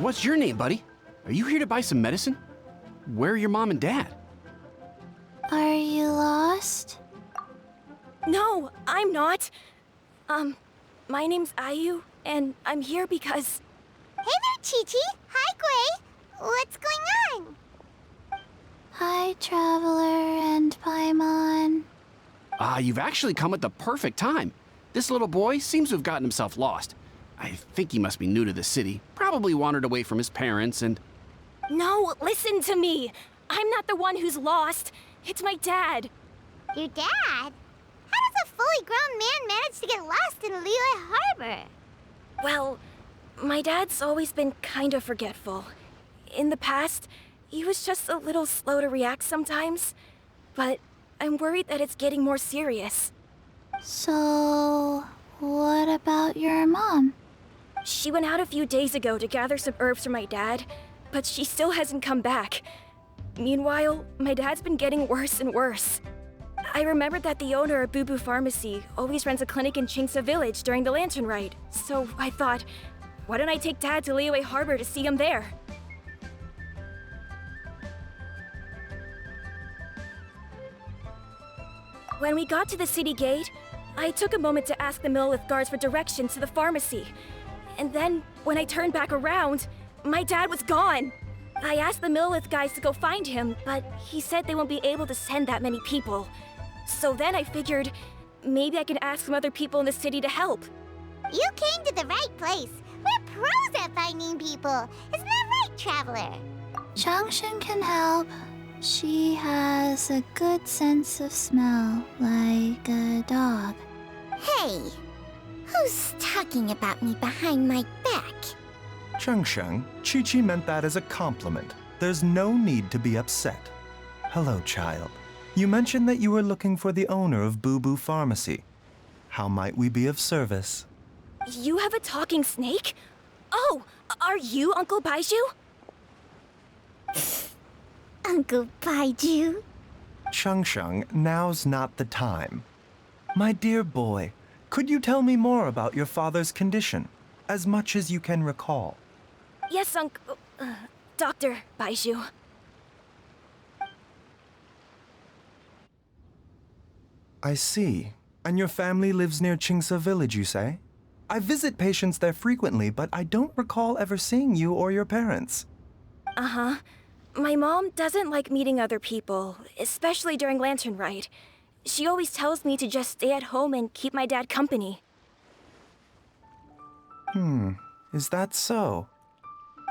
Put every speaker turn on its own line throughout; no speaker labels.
What's your name, buddy? Are you here to buy some medicine? Where are your mom and dad?
Are you lost?
No, I'm not. My name's Ayu, and I'm here because...
Hey there, Chi-Chi. Hi, Gui. What's going on?
Hi, Traveler and Paimon.
You've actually come at the perfect time. This little boy seems to have gotten himself lost. I think he must be new to the city, probably wandered away from his parents and...
No, listen to me. I'm not the one who's lost. It's my dad.
Your dad? How does a fully grown man manage to get lost in Liyue Harbor?
Well, my dad's always been kind of forgetful. In the past, he was just a little slow to react sometimes. But I'm worried that it's getting more serious.
So, what about your mom?
She went out a few days ago to gather some herbs for my dad, but she still hasn't come back. Meanwhile, my dad's been getting worse and worse. I remembered that the owner of Boo Boo Pharmacy always runs a clinic in Chingsa Village during the Lantern Ride, so I thought, why don't I take Dad to Liyue Harbor to see him there? When we got to the city gate, I took a moment to ask the Millith guards for directions to the pharmacy. And then, when I turned back around, my dad was gone. I asked the Millith guys to go find him, but he said they won't be able to send that many people. So then I figured, maybe I can ask some other people in the city to help.
You came to the right place. We're pros at finding people. Isn't that right, Traveler?
Changshan can help. She has a good sense of smell, like a dog.
Hey, who's talking about me behind my back?
Chengsheng, Chi-Chi meant that as a compliment. There's no need to be upset. Hello, child. You mentioned that you were looking for the owner of Boo Boo Pharmacy. How might we be of service?
You have a talking snake? Oh, are you Uncle Baizhu?
Uncle Baizhu?
Chengsheng, now's not the time. My dear boy, could you tell me more about your father's condition, as much as you can recall?
Yes, Dr. Baizhu.
I see. And your family lives near Chingsa Village, you say? I visit patients there frequently, but I don't recall ever seeing you or your parents.
Uh-huh. My mom doesn't like meeting other people, especially during Lantern Ride. She always tells me to just stay at home and keep my dad company.
Is that so?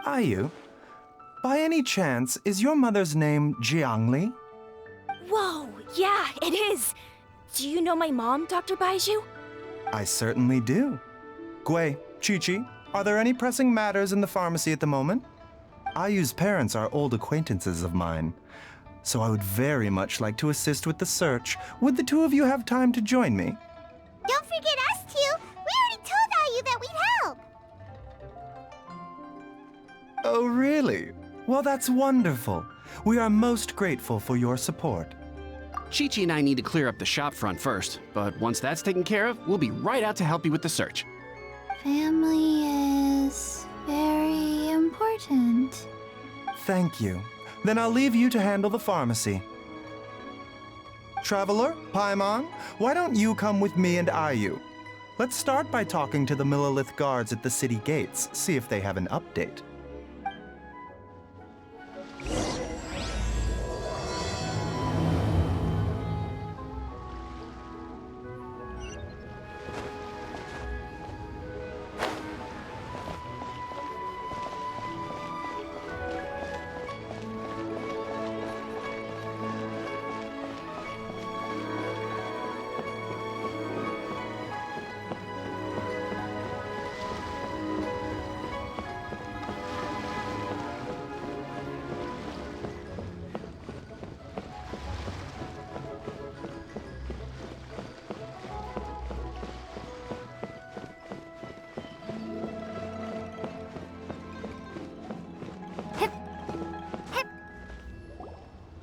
Ayu, by any chance, is your mother's name Jiangli?
Whoa, yeah, it is. Do you know my mom, Dr. Baizhu?
I certainly do. Gui, Chi-Chi, are there any pressing matters in the pharmacy at the moment? Ayu's parents are old acquaintances of mine, so I would very much like to assist with the search. Would the two of you have time to join me?
Don't forget us two. We already told Ayu that we'd help.
Oh, really? Well, that's wonderful. We are most grateful for your support.
Chi-Chi and I need to clear up the shop front first, but once that's taken care of, we'll be right out to help you with the search.
Family is very important.
Thank you. Then I'll leave you to handle the pharmacy. Traveler, Paimon, why don't you come with me and Ayu? Let's start by talking to the Millith guards at the city gates, see if they have an update.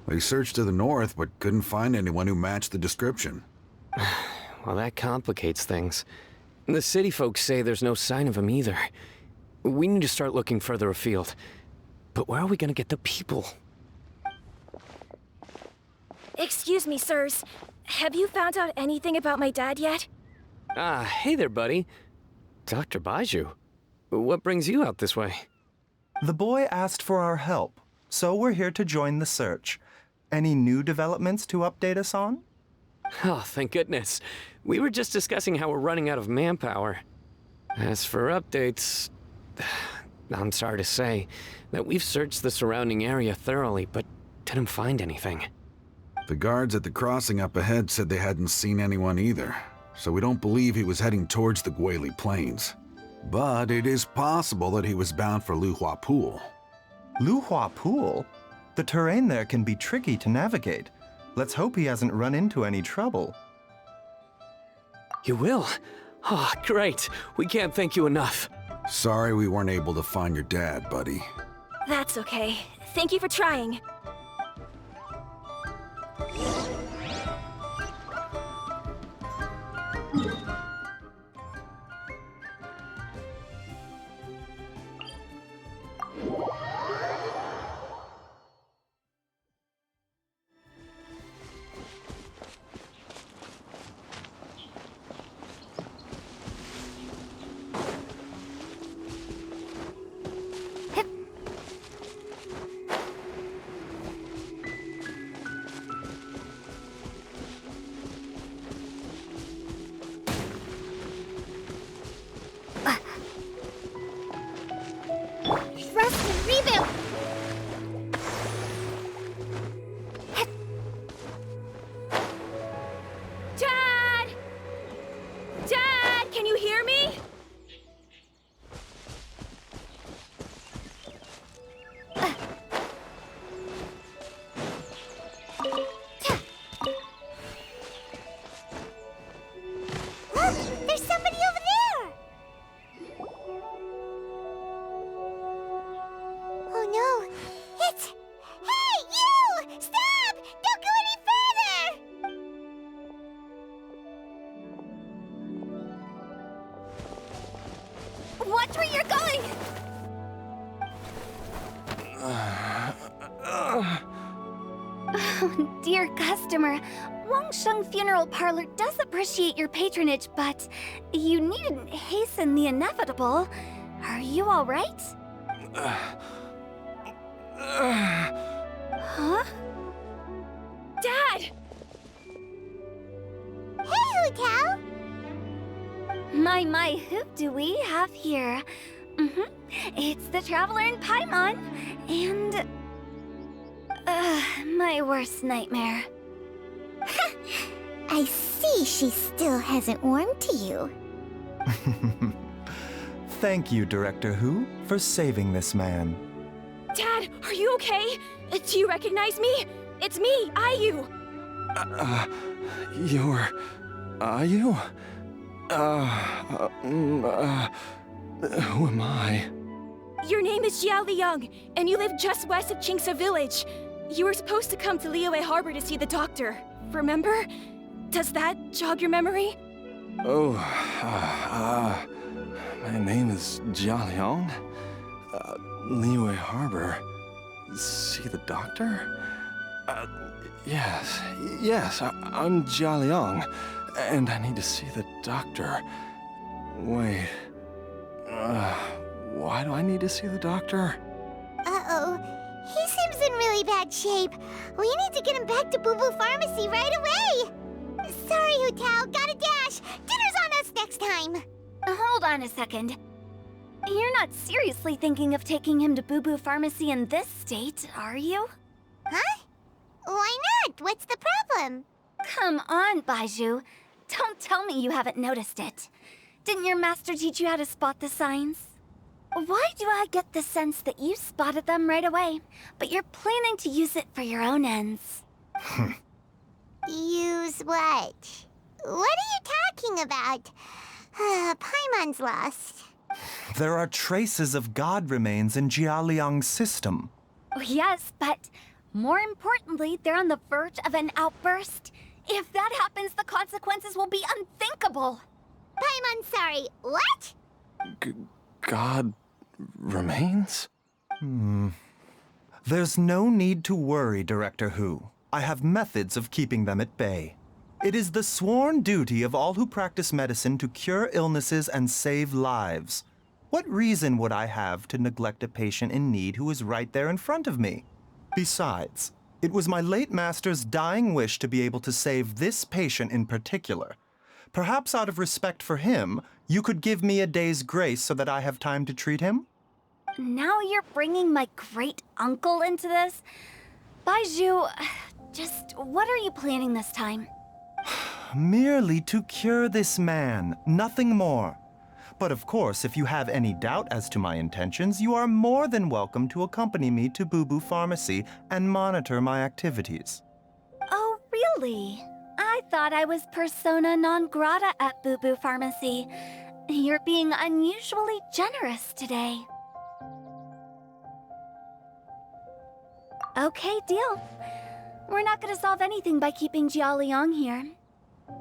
We searched to the north, but couldn't find anyone who matched the description.
Well, that complicates things. The city folks say there's no sign of him either. We need to start looking further afield. But where are we gonna get the people?
Excuse me, sirs. Have you found out anything about my dad yet?
Ah, hey there, buddy. Dr. Baizhu. What brings you out this way?
The boy asked for our help, so we're here to join the search. Any new developments to update us on?
Oh, thank goodness. We were just discussing how we're running out of manpower. As for updates, I'm sorry to say that we've searched the surrounding area thoroughly, but didn't find anything.
The guards at the crossing up ahead said they hadn't seen anyone either, so we don't believe he was heading towards the Guili Plains. But it is possible that he was bound for Luhua Pool.
Luhua Pool? The terrain there can be tricky to navigate. Let's hope he hasn't run into any trouble.
You will? Oh, great. We can't thank you enough.
Sorry we weren't able to find your dad, buddy.
That's okay. Thank you for trying.
Thrust and reboot!
Dad! Dad, can you hear me?
Look! There's somebody over there! Oh no! It's... Hey, you! Stop! Don't go any further!
Watch where you're going!
Oh, dear customer, Wangsheng Funeral Parlor does appreciate your patronage, but you needn't hasten the inevitable. Are you all right? Huh?
Dad!
Hey, Hu-Tao!
My, who do we have here? It's the Traveler in Paimon, and... my worst nightmare.
I see she still hasn't warmed to you.
Thank you, Director Hu, for saving this man.
Dad, are you okay? Do you recognize me? It's me, Ayu.
Are you? Who am I?
Your name is Jia Liang, and you live just west of Qingsa Village. You were supposed to come to Liyue Harbor to see the doctor. Remember? Does that jog your memory?
Oh, my name is Jia Liang. Liyue Harbor. See the doctor? Yes, I'm Jia Liang, and I need to see the doctor. Wait, why do I need to see the doctor?
Uh-oh. He seems in really bad shape. We need to get him back to Boo Boo Pharmacy right away. Sorry, Hu-Tao. Gotta dash. Dinner's on us next time.
Hold on a second. You're not seriously thinking of taking him to Boo Boo Pharmacy in this state, are you?
Huh? Why not? What's the problem?
Come on, Baizhu. Don't tell me you haven't noticed it. Didn't your master teach you how to spot the signs? Why do I get the sense that you spotted them right away, but you're planning to use it for your own ends?
Use what? What are you talking about? Paimon's lost.
There are traces of god remains in Jia Liang's system.
Oh, yes, but more importantly, they're on the verge of an outburst. If that happens, the consequences will be unthinkable.
Paimon's sorry. What?
God remains?
There's no need to worry, Director Hu. I have methods of keeping them at bay. It is the sworn duty of all who practice medicine to cure illnesses and save lives. What reason would I have to neglect a patient in need who is right there in front of me? Besides, it was my late master's dying wish to be able to save this patient in particular. Perhaps out of respect for him, you could give me a day's grace so that I have time to treat him?
Now you're bringing my great-uncle into this? Baizhu, just what are you planning this time?
Merely to cure this man, nothing more. But of course, if you have any doubt as to my intentions, you are more than welcome to accompany me to Boo Pharmacy and monitor my activities.
Oh, really? I thought I was persona non grata at Boo Pharmacy. You're being unusually generous today. Okay, deal. We're not gonna solve anything by keeping Jialiang here.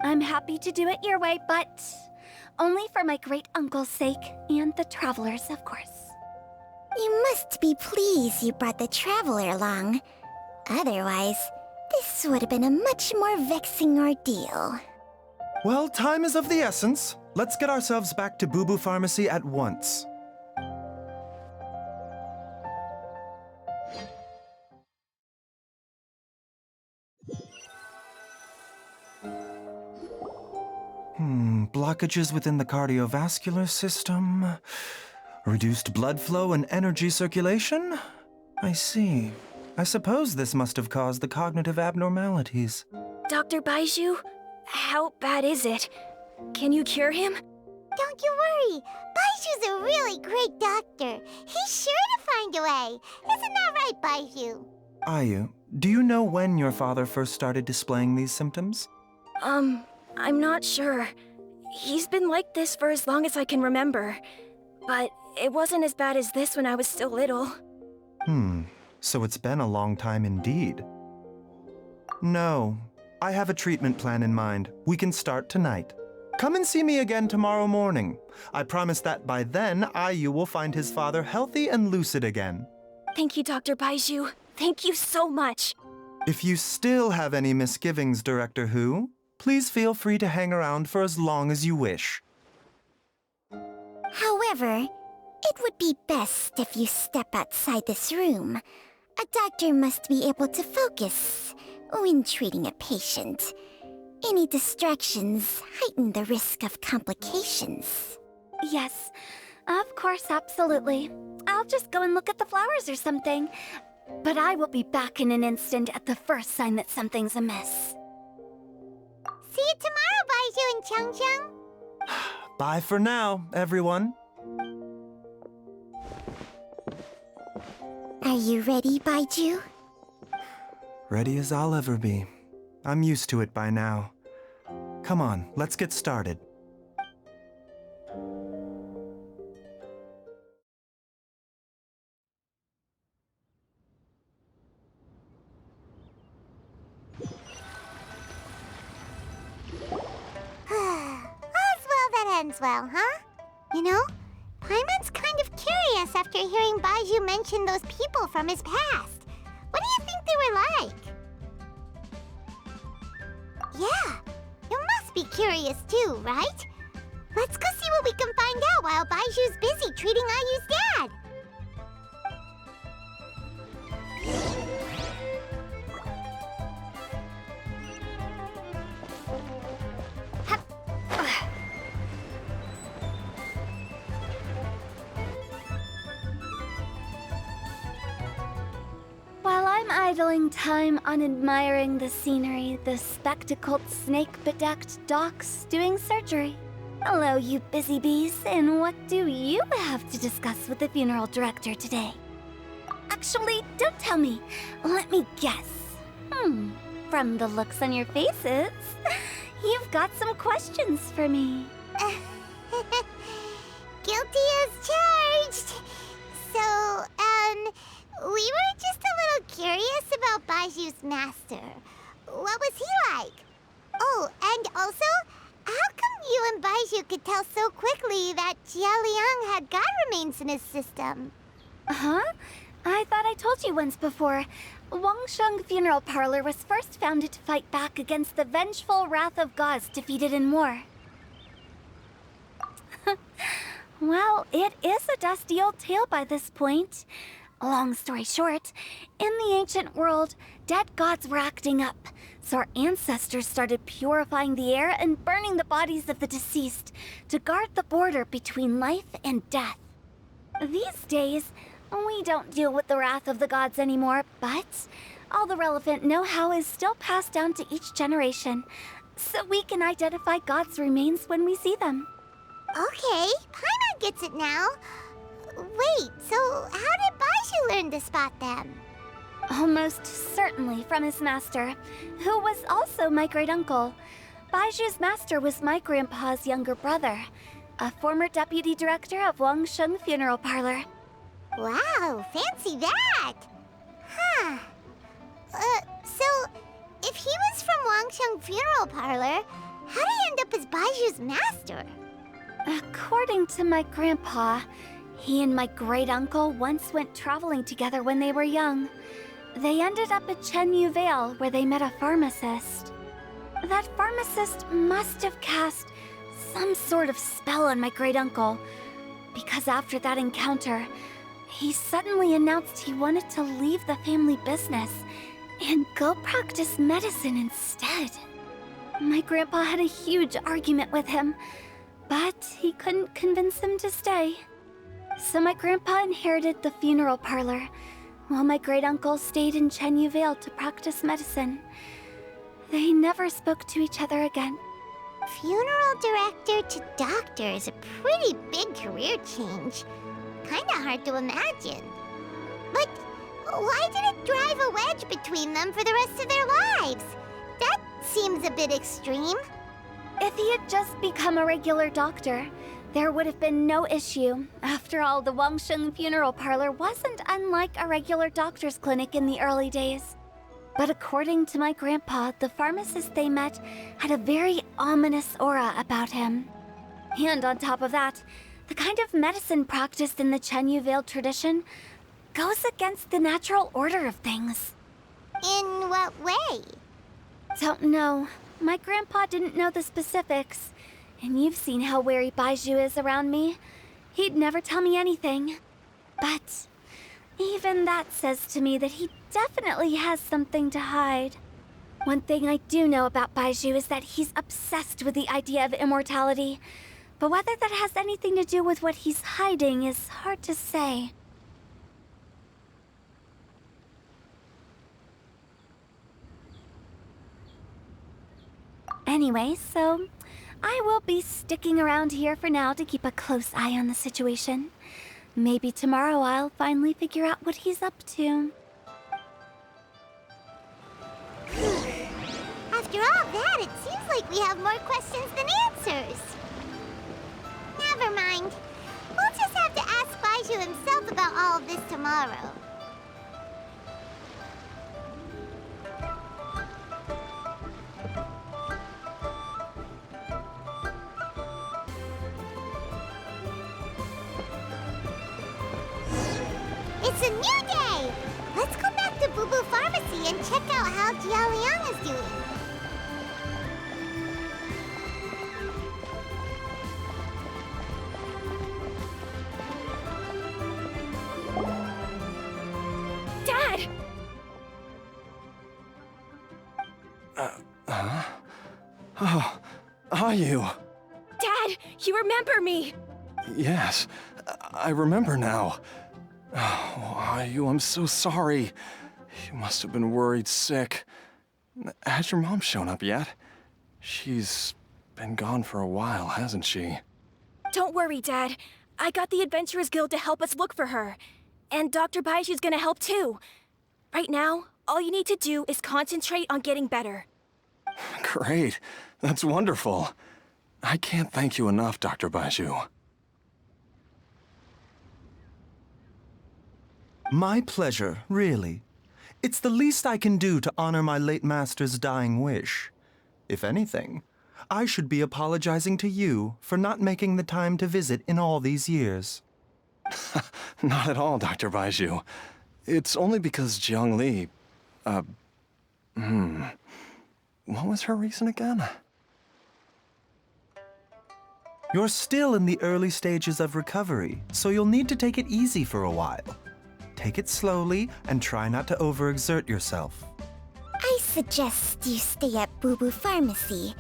I'm happy to do it your way, but only for my great-uncle's sake and the travelers, of course.
You must be pleased you brought the traveler along. Otherwise, this would have been a much more vexing ordeal.
Well, time is of the essence. Let's get ourselves back to Boo Pharmacy at once. Blockages within the cardiovascular system, reduced blood flow and energy circulation? I see. I suppose this must have caused the cognitive abnormalities.
Dr. Baizhu, how bad is it? Can you cure him?
Don't you worry. Baizhu's a really great doctor. He's sure to find a way. Isn't that right, Baizhu?
Ayu, do you know when your father first started displaying these symptoms?
I'm not sure. He's been like this for as long as I can remember. But it wasn't as bad as this when I was still little.
So it's been a long time indeed. No, I have a treatment plan in mind. We can start tonight. Come and see me again tomorrow morning. I promise that by then, Ayu will find his father healthy and lucid again.
Thank you, Dr. Baizhu. Thank you so much.
If you still have any misgivings, Director Hu, please feel free to hang around for as long as you wish.
However, it would be best if you step outside this room. A doctor must be able to focus when treating a patient. Any distractions heighten the risk of complications.
Yes, of course, absolutely. I'll just go and look at the flowers or something. But I will be back in an instant at the first sign that something's amiss.
See you tomorrow, Baizhu and Changcheng.
Bye for now, everyone.
Are you ready, Baizhu?
Ready as I'll ever be. I'm used to it by now. Come on, let's get started.
All's well that ends well, huh? You know, Paimon's kind of curious after hearing Baizhu mention those people from his past. What do you think they were like? Yeah, you must be curious too, right? Let's go see what we can find out while Baizhu's busy treating Ayu's dad.
While I'm idling time on admiring the scenery, the spectacled snake-bedecked docs doing surgery. Hello, you busy bees, and what do you have to discuss with the funeral director today? Actually, don't tell me. Let me guess. From the looks on your faces, you've got some questions for me.
Guilty as charged. So, we were just a little curious about Baizhu's master. What was he like? Oh, and also, How come you and Baizhu could tell so quickly that Jia Liang had god remains in his system?
Huh? I thought I told you once before. Wangsheng Funeral Parlor was first founded to fight back against the vengeful wrath of gods defeated in war. Well, it is a dusty old tale by this point. Long story short, in the ancient world, dead gods were acting up, so our ancestors started purifying the air and burning the bodies of the deceased to guard the border between life and death. These days, we don't deal with the wrath of the gods anymore, but all the relevant know-how is still passed down to each generation, so we can identify gods' remains when we see them.
Okay, Paimon gets it now. Wait, so how did Baizhu learn to spot them?
Almost certainly from his master, who was also my great-uncle. Baizhu's master was my grandpa's younger brother, a former deputy director of Wangsheng Funeral Parlor.
Wow, fancy that! Huh. So, if he was from Wangsheng Funeral Parlor, how did he end up as Baizhu's master?
According to my grandpa, he and my great-uncle once went traveling together when they were young. They ended up at Chenyu Vale, where they met a pharmacist. That pharmacist must have cast some sort of spell on my great-uncle, because after that encounter, he suddenly announced he wanted to leave the family business and go practice medicine instead. My grandpa had a huge argument with him, but he couldn't convince him to stay. So my grandpa inherited the funeral parlor, while my great-uncle stayed in Chenyu Vale to practice medicine. They never spoke to each other again.
Funeral director to doctor is a pretty big career change. Kinda hard to imagine. But why did it drive a wedge between them for the rest of their lives? That seems a bit extreme.
If he had just become a regular doctor, there would have been no issue. After all, the Wangsheng Funeral Parlor wasn't unlike a regular doctor's clinic in the early days. But according to my grandpa, the pharmacist they met had a very ominous aura about him. And on top of that, the kind of medicine practiced in the Chenyu Vale tradition goes against the natural order of things.
In what way?
Don't know. My grandpa didn't know the specifics. And you've seen how wary Baizhu is around me. He'd never tell me anything. But even that says to me that he definitely has something to hide. One thing I do know about Baizhu is that he's obsessed with the idea of immortality. But whether that has anything to do with what he's hiding is hard to say. Anyway, so I will be sticking around here for now to keep a close eye on the situation. Maybe tomorrow I'll finally figure out what he's up to.
After all that, it seems like we have more questions than answers. Never mind. We'll just have to ask Baizhu himself about all of this tomorrow. It's a new day! Let's go back to Boo Boo Pharmacy and check out how Jia Liang is doing.
Dad!
Oh, are you?
Dad, you remember me!
Yes, I remember now. Oh, are you? I'm so sorry. You must have been worried sick. Has your mom shown up yet? She's been gone for a while, hasn't she?
Don't worry, Dad. I got the Adventurers Guild to help us look for her. And Dr. Baizhu's gonna help too. Right now, all you need to do is concentrate on getting better.
Great. That's wonderful. I can't thank you enough, Dr. Baizhu.
My pleasure, really. It's the least I can do to honor my late master's dying wish. If anything, I should be apologizing to you for not making the time to visit in all these years.
Not at all, Dr. Baizhu. It's only because Jiang Li, what was her reason again?
You're still in the early stages of recovery, so you'll need to take it easy for a while. Take it slowly and try not to overexert yourself.
I suggest you stay at Boo Boo Pharmacy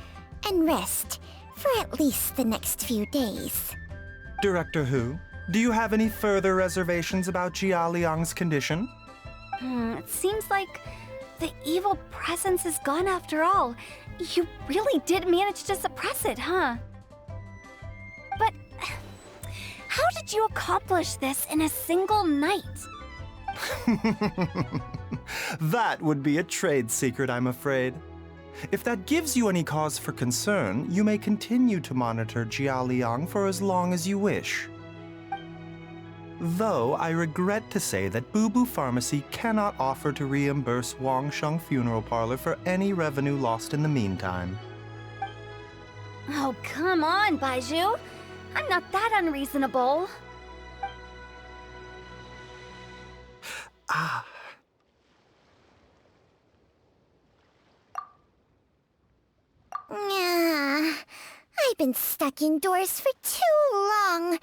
and rest for at least the next few days.
Director Hu, do you have any further reservations about Jia Liang's condition?
It seems like the evil presence is gone after all. You really did manage to suppress it, huh? But how did you accomplish this in a single night?
That would be a trade secret, I'm afraid. If that gives you any cause for concern, you may continue to monitor Jia Liang for as long as you wish. Though I regret to say that Boo Boo Pharmacy cannot offer to reimburse Wang Sheng Funeral Parlor for any revenue lost in the meantime.
Oh, come on, Baizhu. I'm not that unreasonable.
I've been stuck indoors for too long.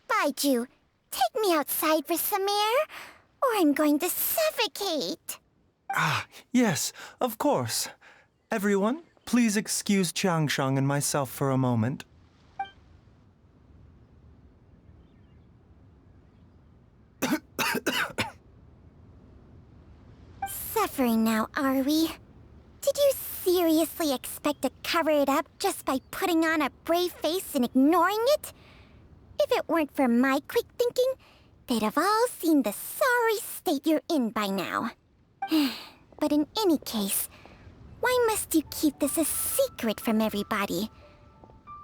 Baizhu, take me outside for some air, or I'm going to suffocate.
Yes, of course. Everyone, please excuse Changsheng and myself for a moment.
Suffering now, are we? Did you seriously expect to cover it up just by putting on a brave face and ignoring it? If it weren't for my quick thinking, they'd have all seen the sorry state you're in by now. But in any case, why must you keep this a secret from everybody?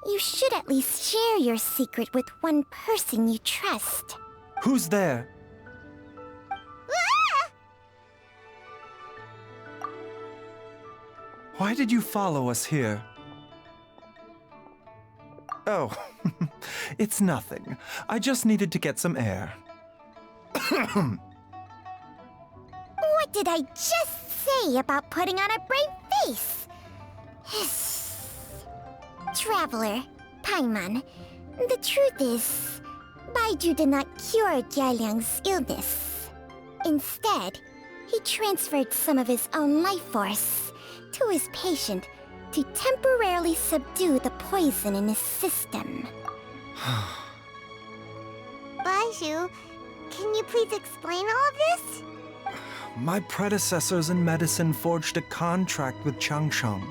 You should at least share your secret with one person you trust.
Who's there? Why did you follow us here? Oh, it's nothing. I just needed to get some air.
What did I just say about putting on a brave face? Traveler, Paimon, the truth is, Baizhu did not cure Jialiang's illness. Instead, he transferred some of his own life force to his patient to temporarily subdue the poison in his system. Baizhu, can you please explain all of this?
My predecessors in medicine forged a contract with Changsheng.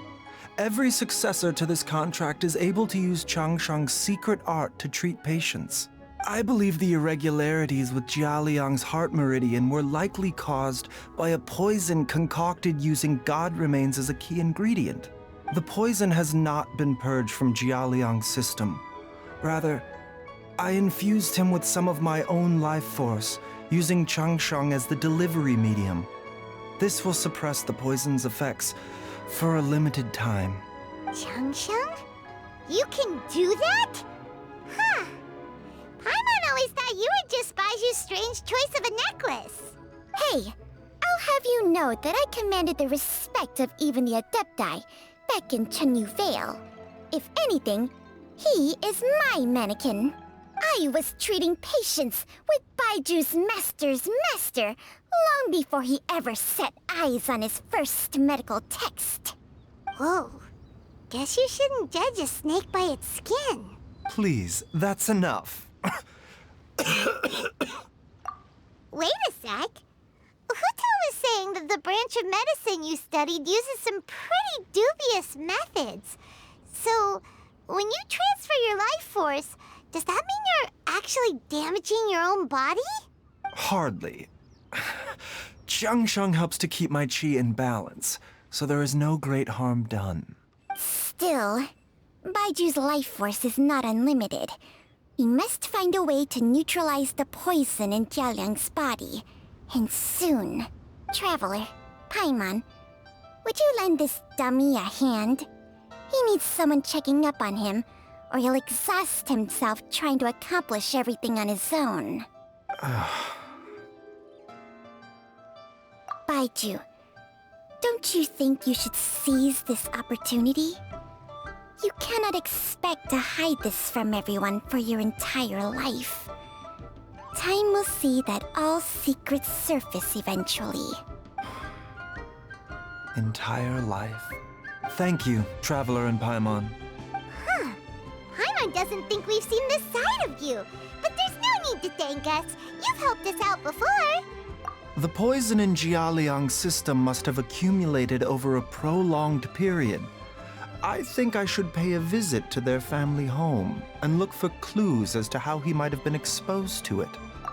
Every successor to this contract is able to use Changsheng's secret art to treat patients. I believe the irregularities with Jia Liang's heart meridian were likely caused by a poison concocted using god remains as a key ingredient. The poison has not been purged from Jia Liang's system. Rather, I infused him with some of my own life force, using Changsheng as the delivery medium. This will suppress the poison's effects for a limited time.
Changsheng? You can do that? Huh. Paimon always thought you were just Baizhu's strange choice of a necklace. Hey, I'll have you know that I commanded the respect of even the Adepti back in Chenyu Vale. If anything, he is my mannequin. I was treating patients with Baiju's master's master long before he ever set eyes on his first medical text. Whoa. Guess you shouldn't judge a snake by its skin.
Please, that's enough.
Wait a sec. Huto was saying that the branch of medicine you studied uses some pretty dubious methods. So, when you transfer your life force, does that mean you're actually damaging your own body?
Hardly. Changsheng helps to keep my chi in balance, so there is no great harm done.
Still, Baiju's life force is not unlimited. We must find a way to neutralize the poison in Jialiang's body. And soon. Traveler, Paimon, would you lend this dummy a hand? He needs someone checking up on him, or he'll exhaust himself trying to accomplish everything on his own. Baizhu, don't you think you should seize this opportunity? You cannot expect to hide this from everyone for your entire life. Time will see that all secrets surface eventually.
Entire life. Thank you, Traveler and Paimon.
Paimon doesn't think we've seen this side of you. But there's no need to thank us. You've helped us out before.
The poison in Jialiang's system must have accumulated over a prolonged period. I think I should pay a visit to their family home and look for clues as to how he might have been exposed to it.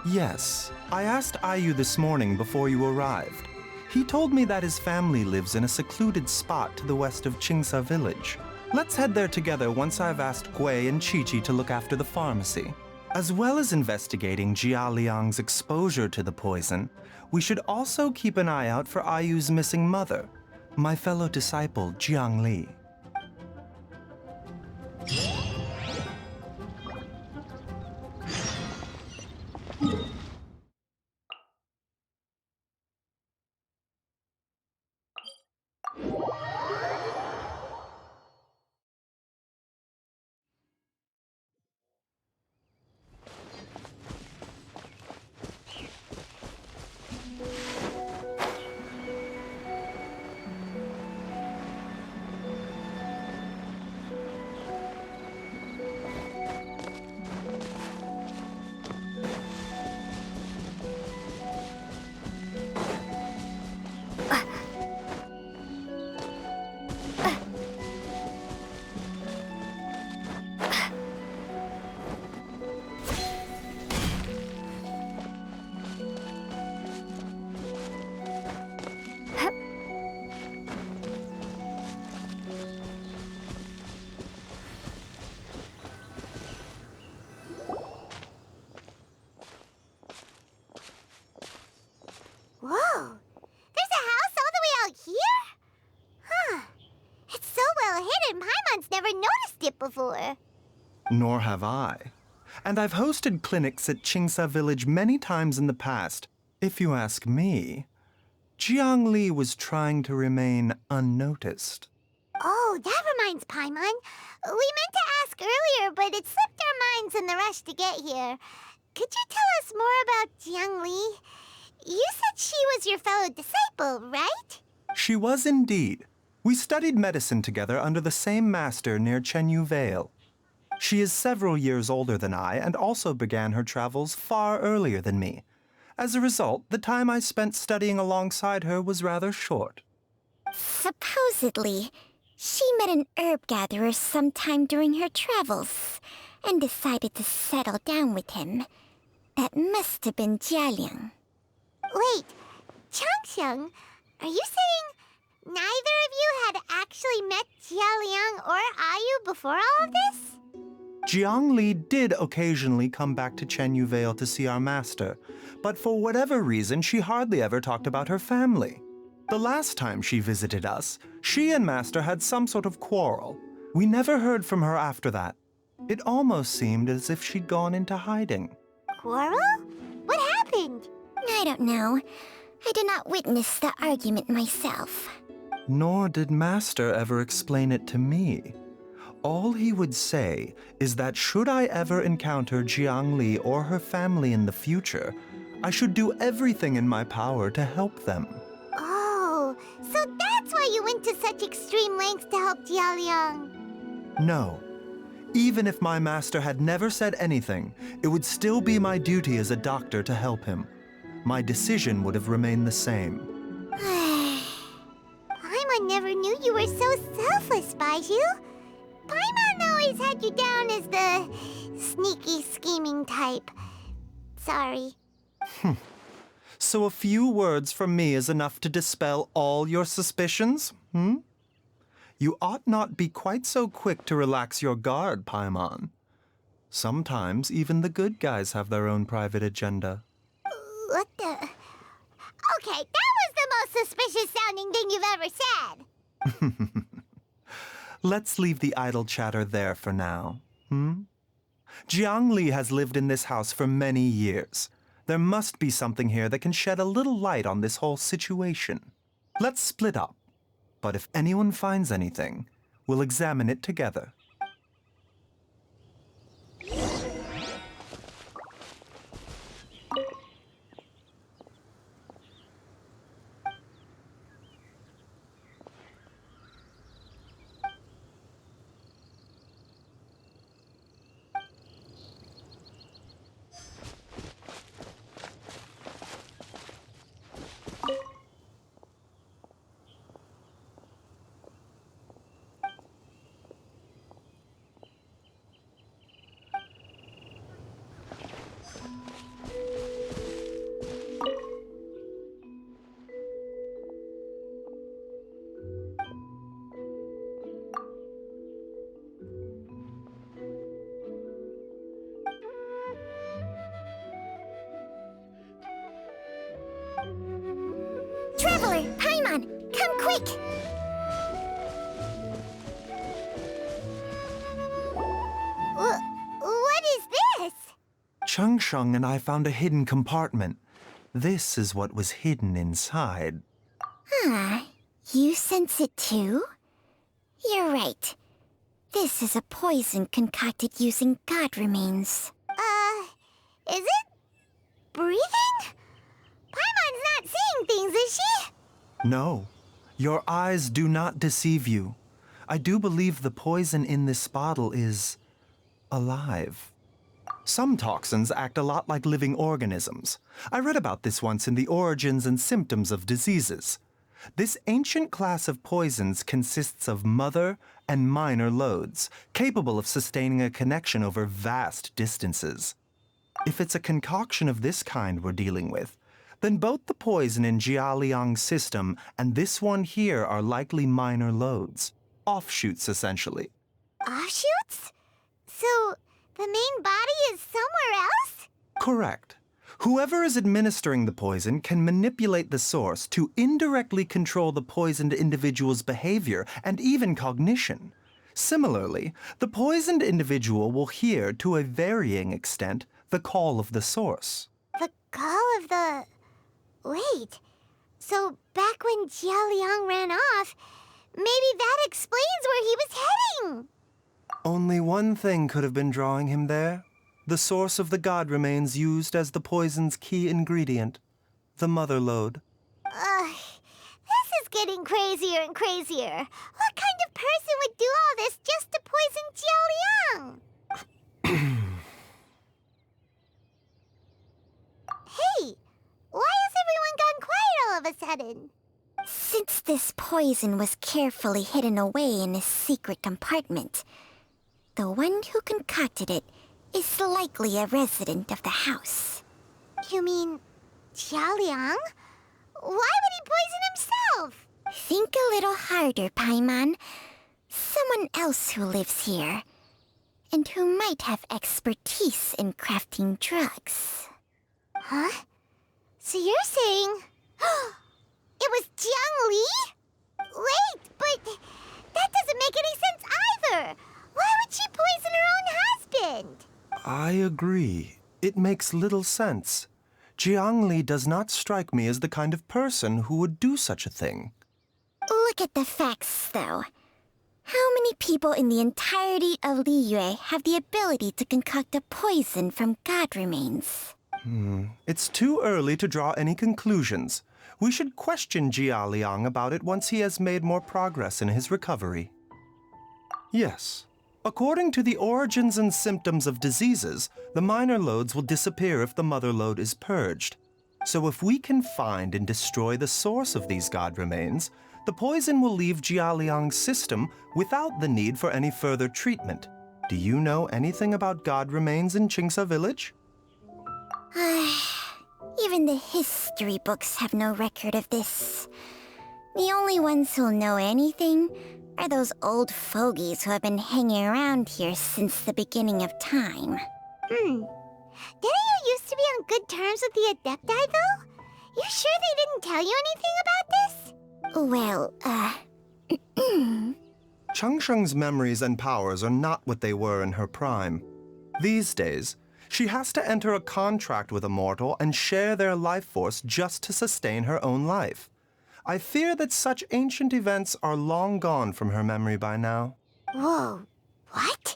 Yes, I asked Ayu this morning before you arrived. He told me that his family lives in a secluded spot to the west of Qingsa village. Let's head there together once I've asked Gui and Qiqi to look after the pharmacy. As well as investigating Jialiang's exposure to the poison, we should also keep an eye out for Ayu's missing mother, my fellow disciple Jiangli.
Whoa! There's a house all the way out here? Huh. It's so well hidden, Paimon's never noticed it before.
Nor have I. And I've hosted clinics at Qingsa village many times in the past. If you ask me, Jiangli was trying to remain unnoticed.
Oh, that reminds Paimon. We meant to ask earlier, but it slipped our minds in the rush to get here. Could you tell us more about Jiangli? You said she was your fellow disciple, right?
She was indeed. We studied medicine together under the same master near Chenyu Vale. She is several years older than I and also began her travels far earlier than me. As a result, the time I spent studying alongside her was rather short.
Supposedly, she met an herb gatherer sometime during her travels and decided to settle down with him. That must have been Jialiang.
Wait, Changxiang, are you saying neither of you had actually met Jialiang or Ayu before all of this?
Jiangli did occasionally come back to Chenyu Vale to see our master, but for whatever reason, she hardly ever talked about her family. The last time she visited us, she and master had some sort of quarrel. We never heard from her after that. It almost seemed as if she'd gone into hiding.
Quarrel? What happened?
I don't know. I did not witness the argument myself.
Nor did master ever explain it to me. All he would say is that should I ever encounter Jiangli or her family in the future, I should do everything in my power to help them.
Oh, so that's why you went to such extreme lengths to help Jialiang.
No. Even if my master had never said anything, it would still be my duty as a doctor to help him. My decision would have remained the same.
Paimon never knew you were so selfless, Baizhu. Paimon always had you down as the sneaky, scheming type. Sorry.
So a few words from me is enough to dispel all your suspicions, You ought not be quite so quick to relax your guard, Paimon. Sometimes even the good guys have their own private agenda.
What the... Okay, that was the most suspicious sounding thing you've ever said.
Let's leave the idle chatter there for now, Jiangli has lived in this house for many years. There must be something here that can shed a little light on this whole situation. Let's split up. But if anyone finds anything, we'll examine it together.
Traveler, Paimon, come quick!
What is this?
Chung Sheng and I found a hidden compartment. This is what was hidden inside.
You sense it too? You're right. This is a poison concocted using god remains.
Is it breathing? Paimon's not seeing things, is she?
No, your eyes do not deceive you. I do believe the poison in this bottle is alive. Some toxins act a lot like living organisms. I read about this once in the Origins and Symptoms of Diseases. This ancient class of poisons consists of mother and minor loads, capable of sustaining a connection over vast distances. If it's a concoction of this kind we're dealing with, then both the poison in Jialiang's system and this one here are likely minor loads. Offshoots, essentially.
Offshoots? So, the main body is somewhere else?
Correct. Whoever is administering the poison can manipulate the source to indirectly control the poisoned individual's behavior and even cognition. Similarly, the poisoned individual will hear, to a varying extent, the call of the source.
The call of the... Wait. So, back when Jialiang ran off, maybe that explains where he was heading!
Only one thing could have been drawing him there. The source of the god remains used as the poison's key ingredient, the mother lode.
This is getting crazier and crazier. What kind of person would do all this just to poison Jialiang? Hey, why has everyone gone quiet all of a sudden?
Since this poison was carefully hidden away in a secret compartment, the one who concocted it is likely a resident of the house.
You mean Jialiang? Why would he poison himself?
Think a little harder, Paimon. Someone else who lives here, and who might have expertise in crafting drugs.
Huh? So you're saying... it was Jiang Li? Wait, but that doesn't make any sense either! Why would she poison her own husband?
I agree. It makes little sense. Jiangli does not strike me as the kind of person who would do such a thing.
Look at the facts, though. How many people in the entirety of Liyue have the ability to concoct a poison from god remains?
It's too early to draw any conclusions. We should question Jia Liang about it once he has made more progress in his recovery. Yes. According to the Origins and Symptoms of Diseases, the minor loads will disappear if the mother load is purged. So if we can find and destroy the source of these god remains, the poison will leave Jialiang's system without the need for any further treatment. Do you know anything about god remains in Qingsa village?
Even the history books have no record of this. The only ones who'll know anything are those old fogies who have been hanging around here since the beginning of time.
Didn't you used to be on good terms with the Adepti, though? You sure they didn't tell you anything about this?
Well,
Changsheng's memories and powers are not what they were in her prime. These days, she has to enter a contract with a mortal and share their life force just to sustain her own life. I fear that such ancient events are long gone from her memory by now.
Whoa, what?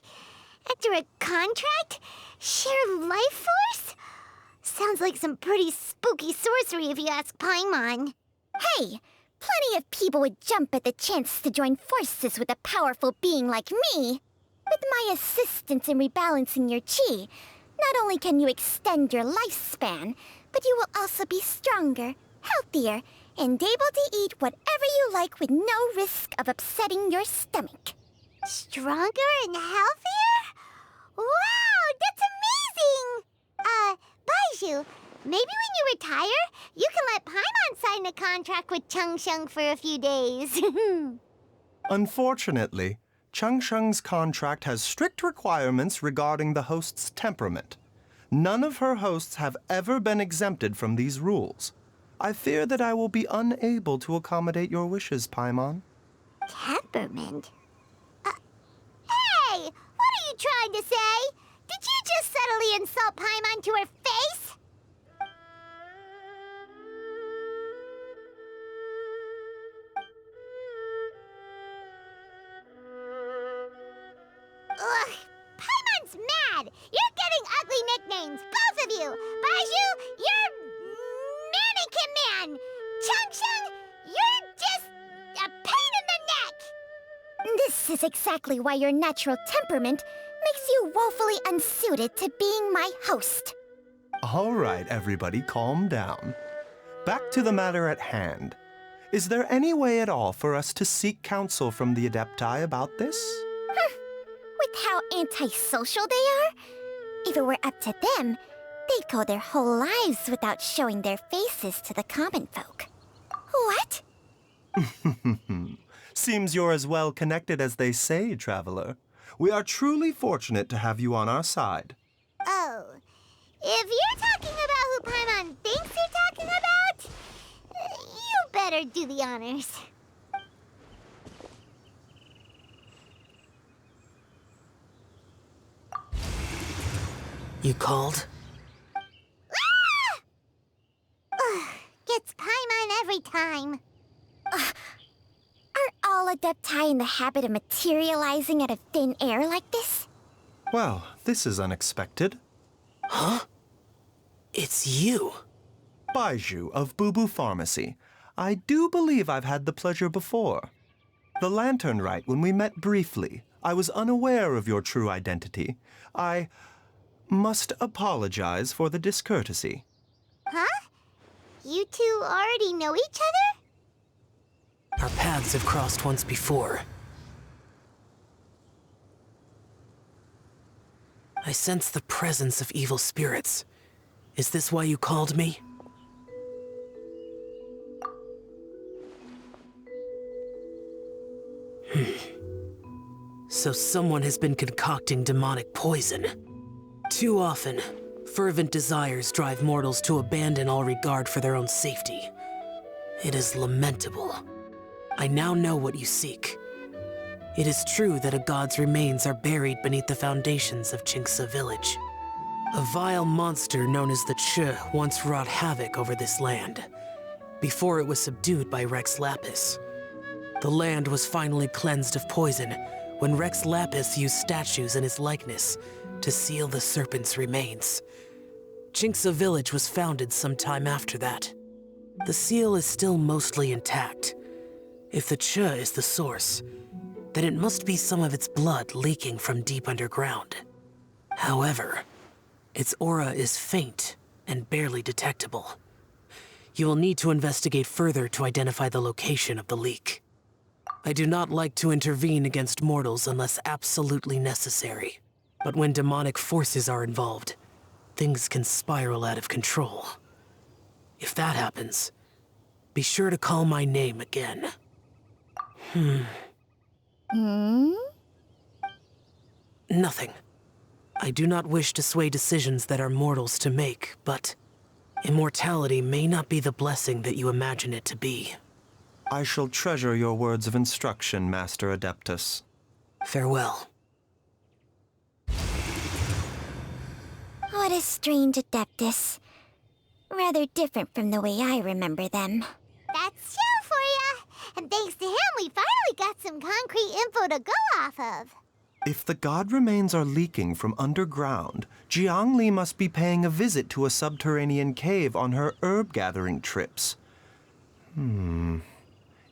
Enter a contract? Share life force? Sounds like some pretty spooky sorcery if you ask Paimon.
Hey, plenty of people would jump at the chance to join forces with a powerful being like me. With my assistance in rebalancing your chi, not only can you extend your lifespan, but you will also be stronger, healthier, and able to eat whatever you like with no risk of upsetting your stomach.
Stronger and healthier? Wow, that's amazing! Baizhu, maybe when you retire, you can let Paimon sign a contract with Changsheng for a few days.
Unfortunately, Changsheng's contract has strict requirements regarding the host's temperament. None of her hosts have ever been exempted from these rules. I fear that I will be unable to accommodate your wishes, Paimon.
Temperament? Hey! What are you trying to say? Did you just subtly insult Paimon to her face? Ugh! Paimon's mad! You're getting ugly nicknames, both of you! Baizhu, you're Mannequin Man! Changsheng, you're just a pain in the neck!
This is exactly why your natural temperament makes you woefully unsuited to being my host.
All right, everybody, calm down. Back to the matter at hand. Is there any way at all for us to seek counsel from the Adepti about this?
With how antisocial they are, if it were up to them, they'd go their whole lives without showing their faces to the common folk. What?
Seems you're as well connected as they say, Traveler. We are truly fortunate to have you on our side.
Oh, if you're talking about who Paimon thinks you're talking about, you better do the honors.
You called?
Ah! Ugh, gets Paimon every time.
Are all Adepti in the habit of materializing out of thin air like this?
Well, this is unexpected.
Huh? It's you.
Baizhu of Boo Boo Pharmacy. I do believe I've had the pleasure before. The Lantern Rite, when we met briefly, I was unaware of your true identity. I must apologize for the discourtesy.
Huh? You two already know each other?
Our paths have crossed once before. I sense the presence of evil spirits. Is this why you called me? So someone has been concocting demonic poison. Too often, fervent desires drive mortals to abandon all regard for their own safety. It is lamentable. I now know what you seek. It is true that a god's remains are buried beneath the foundations of Qingce village. A vile monster known as the Che once wrought havoc over this land, before it was subdued by Rex Lapis. The land was finally cleansed of poison when Rex Lapis used statues in his likeness to seal the serpent's remains. Qingce village was founded sometime after that. The seal is still mostly intact. If the Che is the source, then it must be some of its blood leaking from deep underground. However, its aura is faint and barely detectable. You will need to investigate further to identify the location of the leak. I do not like to intervene against mortals unless absolutely necessary. But when demonic forces are involved, things can spiral out of control. If that happens, be sure to call my name again. Nothing. I do not wish to sway decisions that are mortals to make, but immortality may not be the blessing that you imagine it to be.
I shall treasure your words of instruction, Master Adeptus.
Farewell.
What a strange adeptus. Rather different from the way I remember them.
That's Xiao for ya! And thanks to him, we finally got some concrete info to go off of.
If the god remains are leaking from underground, Jiangli must be paying a visit to a subterranean cave on her herb-gathering trips.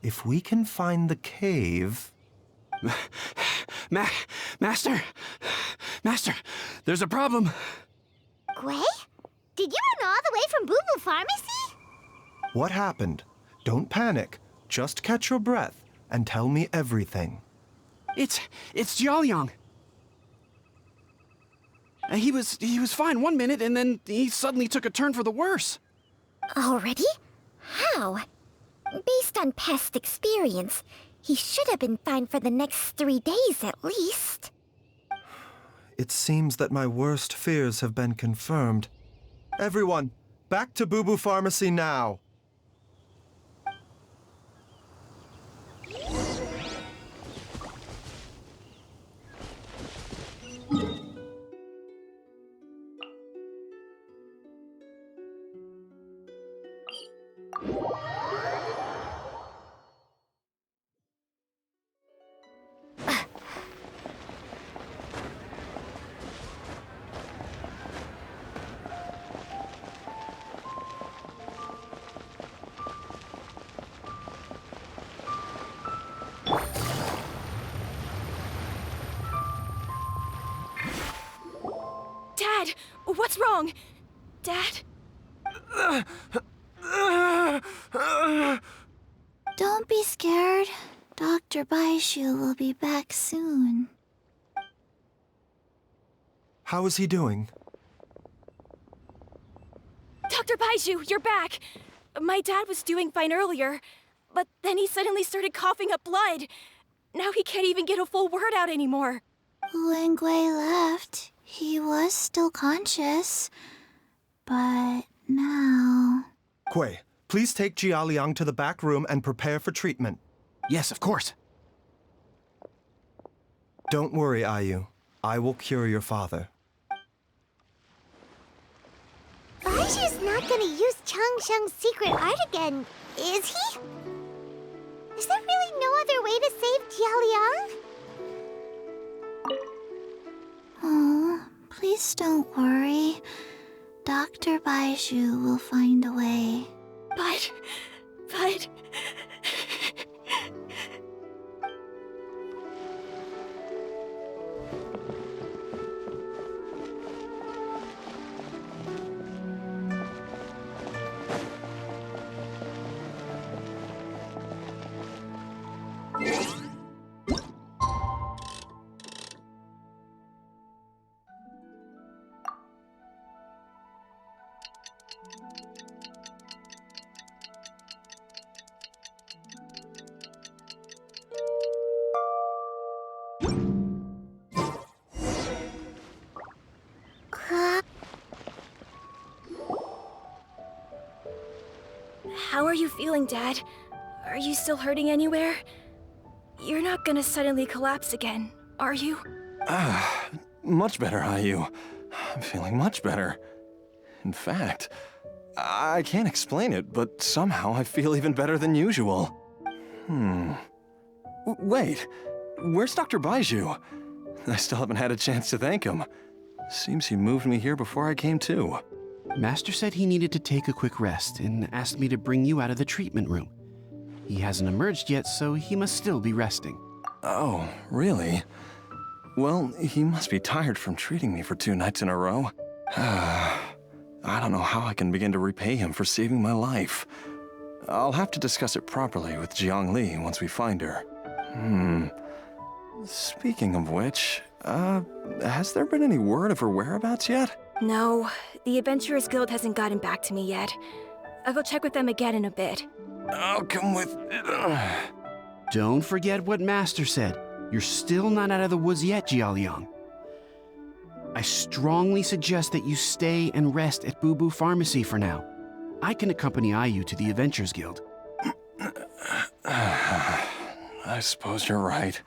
If we can find the cave...
Master! Master, there's a problem.
Gwei? Did you run all the way from Boo Boo Pharmacy?
What happened? Don't panic. Just catch your breath and tell me everything.
It's Jiaoliang. He was fine one minute, and then he suddenly took a turn for the worse.
Already? How? Based on past experience, he should have been fine for the next 3 days at least.
It seems that my worst fears have been confirmed. Everyone, back to Boo Boo Pharmacy now!
Dad! What's wrong? Dad?
Don't be scared. Dr. Baizhu will be back soon.
How is he doing?
Dr. Baizhu, you're back! My dad was doing fine earlier, but then he suddenly started coughing up blood. Now he can't even get a full word out anymore.
When Gwei left, he was still conscious. But now...
Gwei, please take Jiaoliang to the back room and prepare for treatment.
Yes, of course.
Don't worry, Ayu. I will cure your father.
Baizhu's not gonna use Changsheng's secret art again, is he? Is there really no other way to save Jiaoliang?
Oh, please don't worry. Dr. Baizhu will find a way.
But... How are you feeling, Dad? Are you still hurting anywhere? You're not gonna suddenly collapse again, are you?
Much better, Ayu. I'm feeling much better. In fact, I can't explain it, but somehow I feel even better than usual. Wait, where's Dr. Baizhu? I still haven't had a chance to thank him. Seems he moved me here before I came to.
Master said he needed to take a quick rest and asked me to bring you out of the treatment room. He hasn't emerged yet, so he must still be resting.
Oh, really? Well, he must be tired from treating me for 2 nights in a row. I don't know how I can begin to repay him for saving my life. I'll have to discuss it properly with Jiangli once we find her. Speaking of which, has there been any word of her whereabouts yet?
No, the Adventurers Guild hasn't gotten back to me yet. I'll go check with them again in a bit.
I'll come with...
Don't forget what Master said. You're still not out of the woods yet, Jiaoliang. I strongly suggest that you stay and rest at Boo Boo Pharmacy for now. I can accompany Ayu to the Adventurers Guild.
I suppose you're right.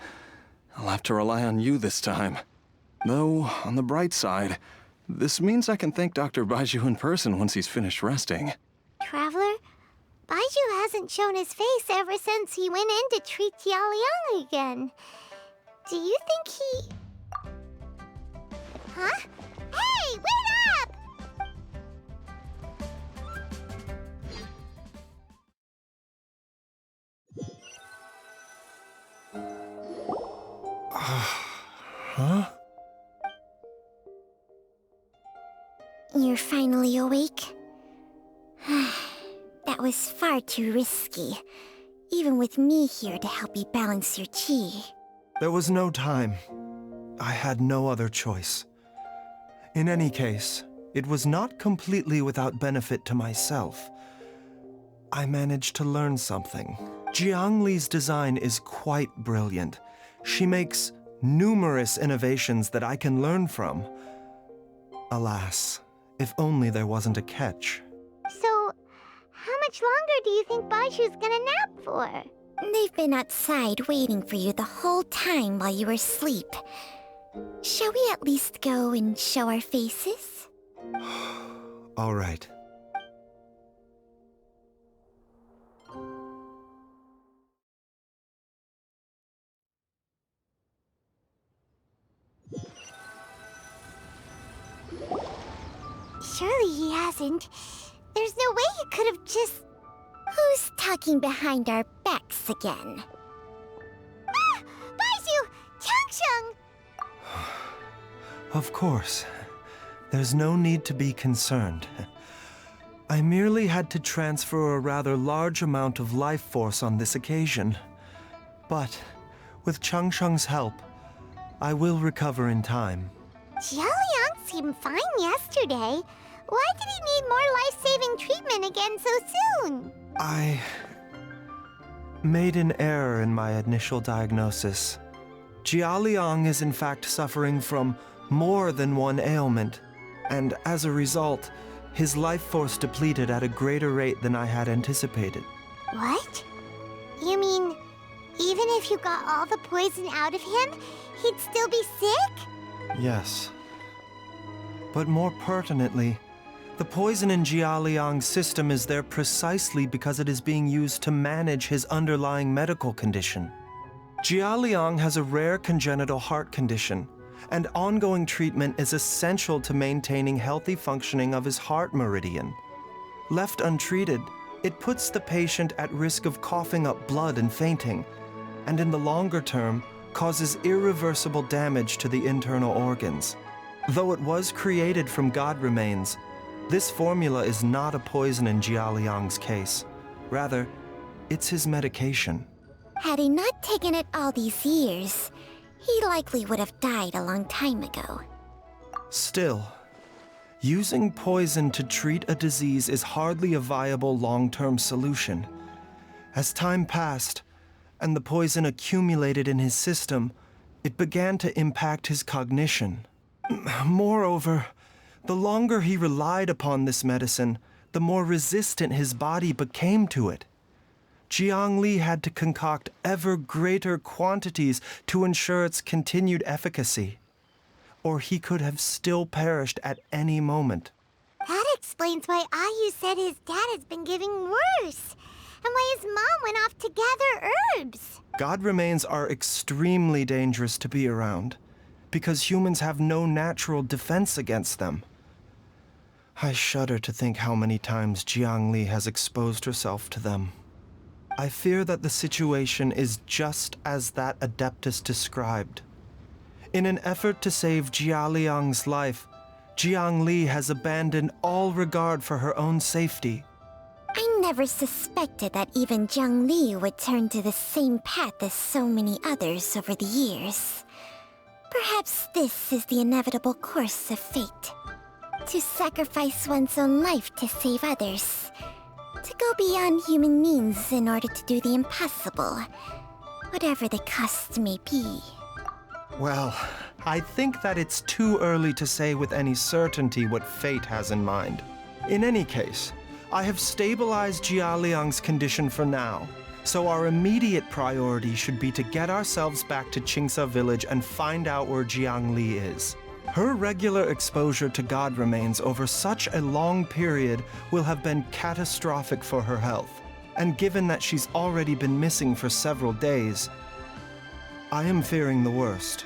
I'll have to rely on you this time. Though, on the bright side, this means I can thank Dr. Baizhu in person once he's finished resting.
Traveler, Baizhu hasn't shown his face ever since he went in to treat Jialiang again. Do you think he... Huh? Hey, wait up!
Huh?
You're finally awake? That was far too risky, even with me here to help you balance your chi.
There was no time. I had no other choice. In any case, it was not completely without benefit to myself. I managed to learn something. Jiang Li's design is quite brilliant. She makes numerous innovations that I can learn from. Alas, if only there wasn't a catch.
So, how much longer do you think Baizhu's gonna nap for?
They've been outside waiting for you the whole time while you were asleep. Shall we at least go and show our faces?
All right.
Surely he hasn't. There's no way he could have just...
Who's talking behind our backs again?
Ah! Baizhu! Changsheng!
Of course. There's no need to be concerned. I merely had to transfer a rather large amount of life force on this occasion. But, with Changsheng's help, I will recover in time.
Jialiang seemed fine yesterday. Why did he need more life-saving treatment again so soon?
I made an error in my initial diagnosis. Jialiang is in fact suffering from more than one ailment, and as a result, his life force depleted at a greater rate than I had anticipated.
What? You mean, even if you got all the poison out of him, he'd still be sick?
Yes. But more pertinently, the poison in Jialiang's system is there precisely because it is being used to manage his underlying medical condition. Jialiang has a rare congenital heart condition, and ongoing treatment is essential to maintaining healthy functioning of his heart meridian. Left untreated, it puts the patient at risk of coughing up blood and fainting, and in the longer term, causes irreversible damage to the internal organs. Though it was created from god remains, this formula is not a poison in Jialiang's case. Rather, it's his medication.
Had he not taken it all these years, he likely would have died a long time ago.
Still, using poison to treat a disease is hardly a viable long-term solution. As time passed, and the poison accumulated in his system, it began to impact his cognition. Moreover, the longer he relied upon this medicine, the more resistant his body became to it. Jiang Li had to concoct ever greater quantities to ensure its continued efficacy, or he could have still perished at any moment.
That explains why Ayu said his dad has been getting worse, and why his mom went off to gather herbs.
God remains are extremely dangerous to be around, because humans have no natural defense against them. I shudder to think how many times Jiang Li has exposed herself to them. I fear that the situation is just as that Adeptus described. In an effort to save Jialiang's life, Jiang Li has abandoned all regard for her own safety.
I never suspected that even Jiang Li would turn to the same path as so many others over the years. Perhaps this is the inevitable course of fate. To sacrifice one's own life to save others. To go beyond human means in order to do the impossible. Whatever the cost may be.
Well, I think that it's too early to say with any certainty what fate has in mind. In any case, I have stabilized Jialiang's condition for now, So our immediate priority should be to get ourselves back to Qingsa village and find out where Jiangli is. Her regular exposure to god remains over such a long period will have been catastrophic for her health. And given that she's already been missing for several days, I am fearing the worst.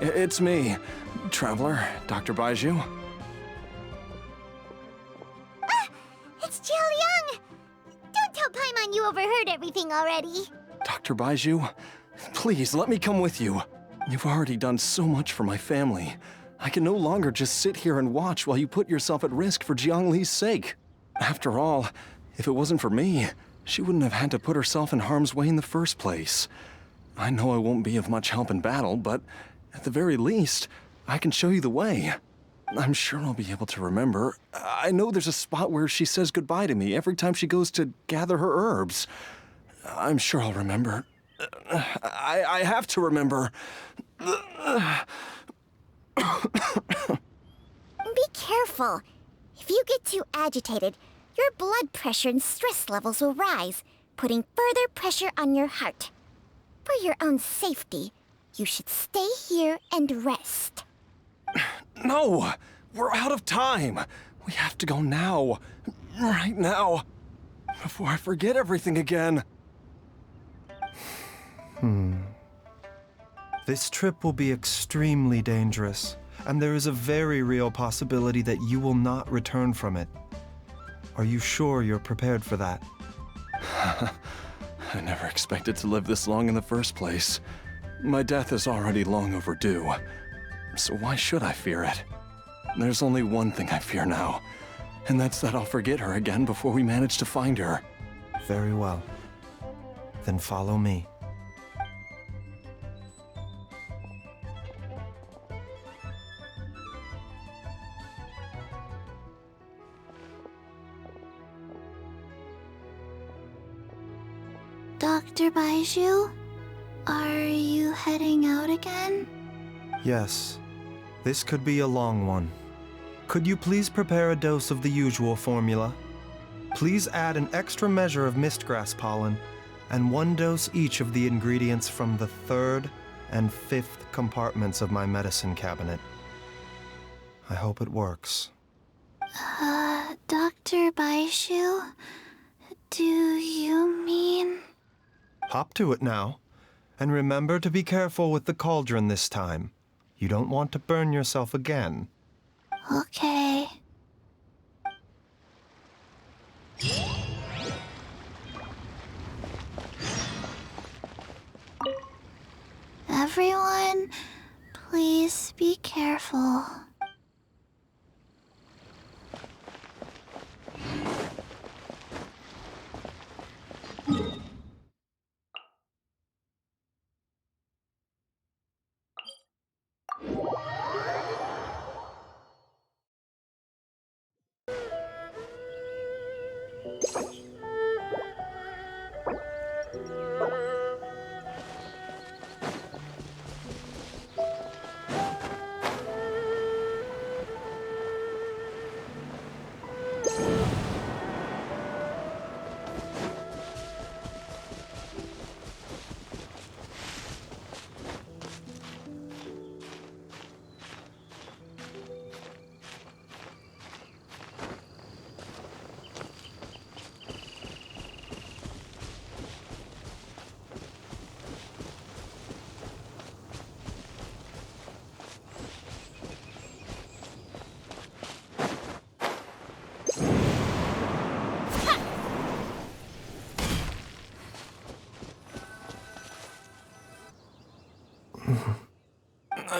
It's me, Traveler, Dr. Baizhu.
It's Jialiang! Don't tell Paimon you overheard everything already.
Dr. Baizhu, please let me come with you. You've already done so much for my family. I can no longer just sit here and watch while you put yourself at risk for Jiangli's sake. After all, if it wasn't for me, she wouldn't have had to put herself in harm's way in the first place. I know I won't be of much help in battle, but at the very least, I can show you the way. I'm sure I'll be able to remember. I know there's a spot where she says goodbye to me every time she goes to gather her herbs. I'm sure I'll remember. I have to remember.
Be careful. If you get too agitated, your blood pressure and stress levels will rise, putting further pressure on your heart. For your own safety, you should stay here and rest.
No! We're out of time! We have to go now. Right now. Before I forget everything again.
This trip will be extremely dangerous, and there is a very real possibility that you will not return from it. Are you sure you're prepared for that?
I never expected to live this long in the first place. My death is already long overdue. So why should I fear it? There's only one thing I fear now, and that's that I'll forget her again before we manage to find her.
Very well. Then follow me.
Dr. Baizhu, are you heading out again?
Yes. This could be a long one. Could you please prepare a dose of the usual formula? Please add an extra measure of mistgrass pollen, and 1 dose each of the ingredients from the 3rd and 5th compartments of my medicine cabinet. I hope it works.
Dr. Baizhu, do you mean...
Hop to it now. And remember to be careful with the cauldron this time. You don't want to burn yourself again.
Okay. Everyone, please be careful.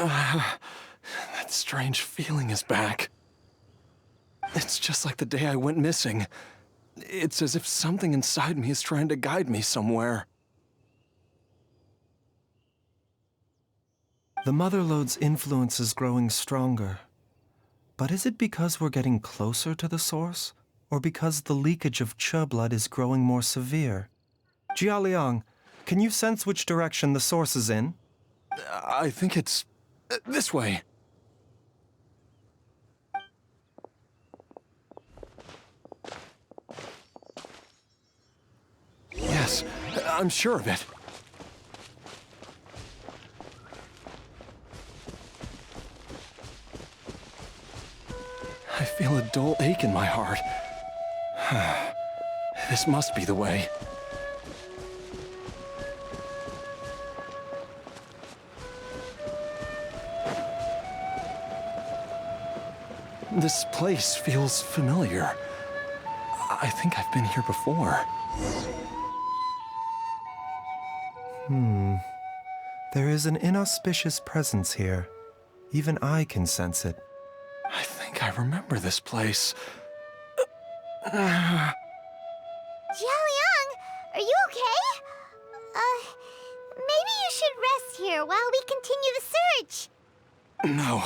That strange feeling is back. It's just like the day I went missing. It's as if something inside me is trying to guide me somewhere.
The Motherlode's influence is growing stronger. But is it because we're getting closer to the source? Or because the leakage of Che blood is growing more severe? Jialiang, can you sense which direction the source is in?
I think it's this way. Yes, I'm sure of it. I feel a dull ache in my heart. This must be the way. This place feels familiar. I think I've been here before.
There is an inauspicious presence here. Even I can sense it.
I think I remember this place.
Jiaoliang, are you okay? Maybe you should rest here while we continue the search.
No,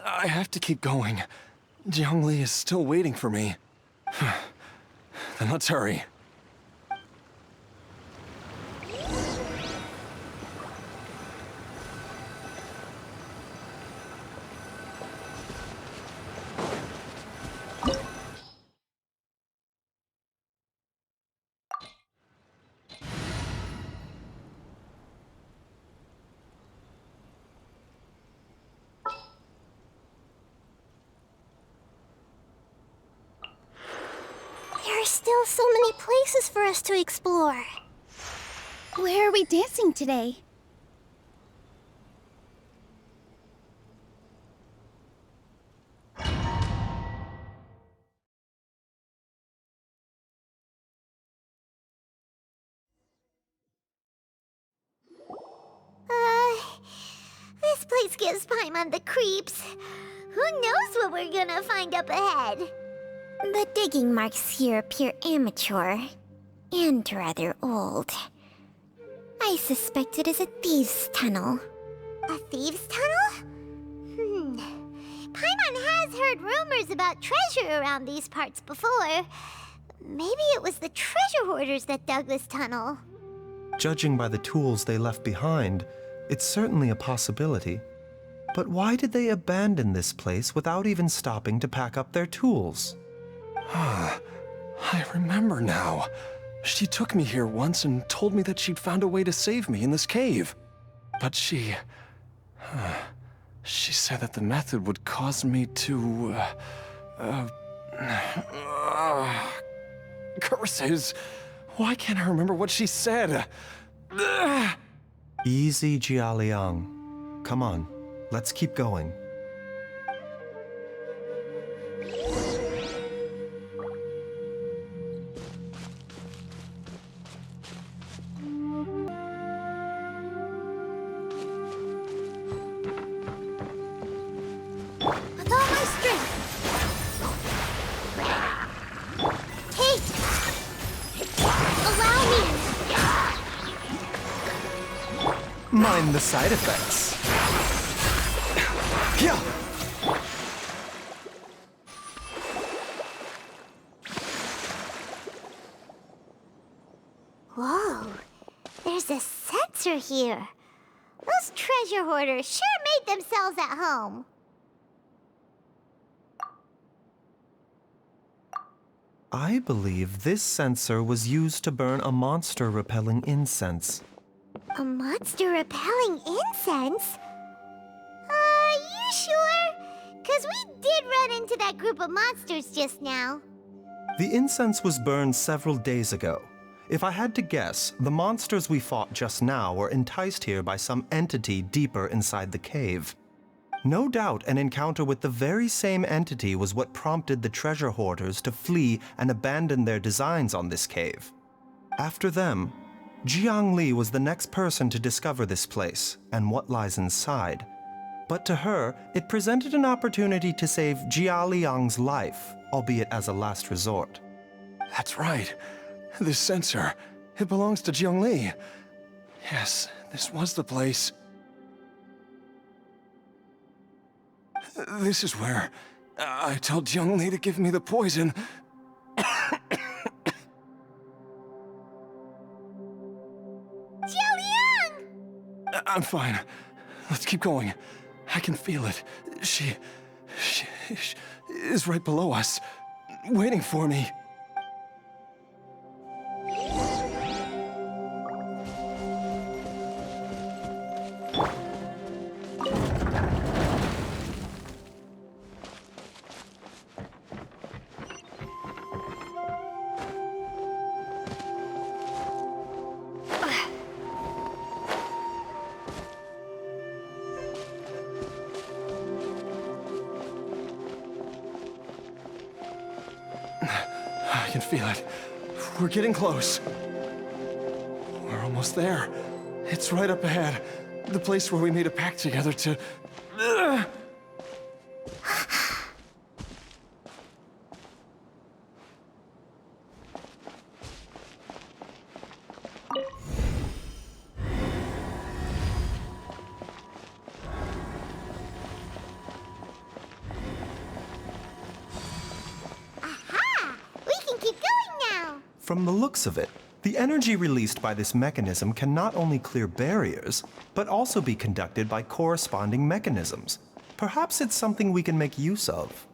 I have to keep going. Jiangli is still waiting for me. Then let's hurry.
There are still so many places for us to explore.
Where are we dancing today?
This place gives Paimon the creeps. Who knows what we're gonna find up ahead?
The digging marks here appear amateur and rather old. I suspect it is a thieves' tunnel.
A thieves' tunnel? Paimon has heard rumors about treasure around these parts before. Maybe it was the treasure hoarders that dug this tunnel.
Judging by the tools they left behind, it's certainly a possibility. But why did they abandon this place without even stopping to pack up their tools?
I remember now. She took me here once and told me that she'd found a way to save me in this cave. But she said that the method would cause me to, curses. Why can't I remember what she said?
Easy, Jialiang. Come on, let's keep going.
With all my strength. Kate! Allow me!
Mind the side effects. Yeah.
Whoa, there's a sensor here. Those treasure hoarders sure made themselves at home.
I believe this sensor was used to burn a monster-repelling incense.
A monster repelling incense? You sure? 'Cause we did run into that group of monsters just now.
The incense was burned several days ago. If I had to guess, the monsters we fought just now were enticed here by some entity deeper inside the cave. No doubt an encounter with the very same entity was what prompted the treasure hoarders to flee and abandon their designs on this cave. After them, Jiang Li was the next person to discover this place and what lies inside. But to her, it presented an opportunity to save Jia Liang's life, albeit as a last resort.
That's right. This sensor, it belongs to Jiangli. Yes, this was the place. This is where I told Jiangli to give me the poison.
Jiaoliang!
I'm fine. Let's keep going. I can feel it. She is right below us, waiting for me. can feel it. We're getting close. We're almost there. It's right up ahead. The place where we made a pact together to...
Aha! We can keep going now.
From the looks of it, the energy released by this mechanism can not only clear barriers, but also be conducted by corresponding mechanisms. Perhaps it's something we can make use of.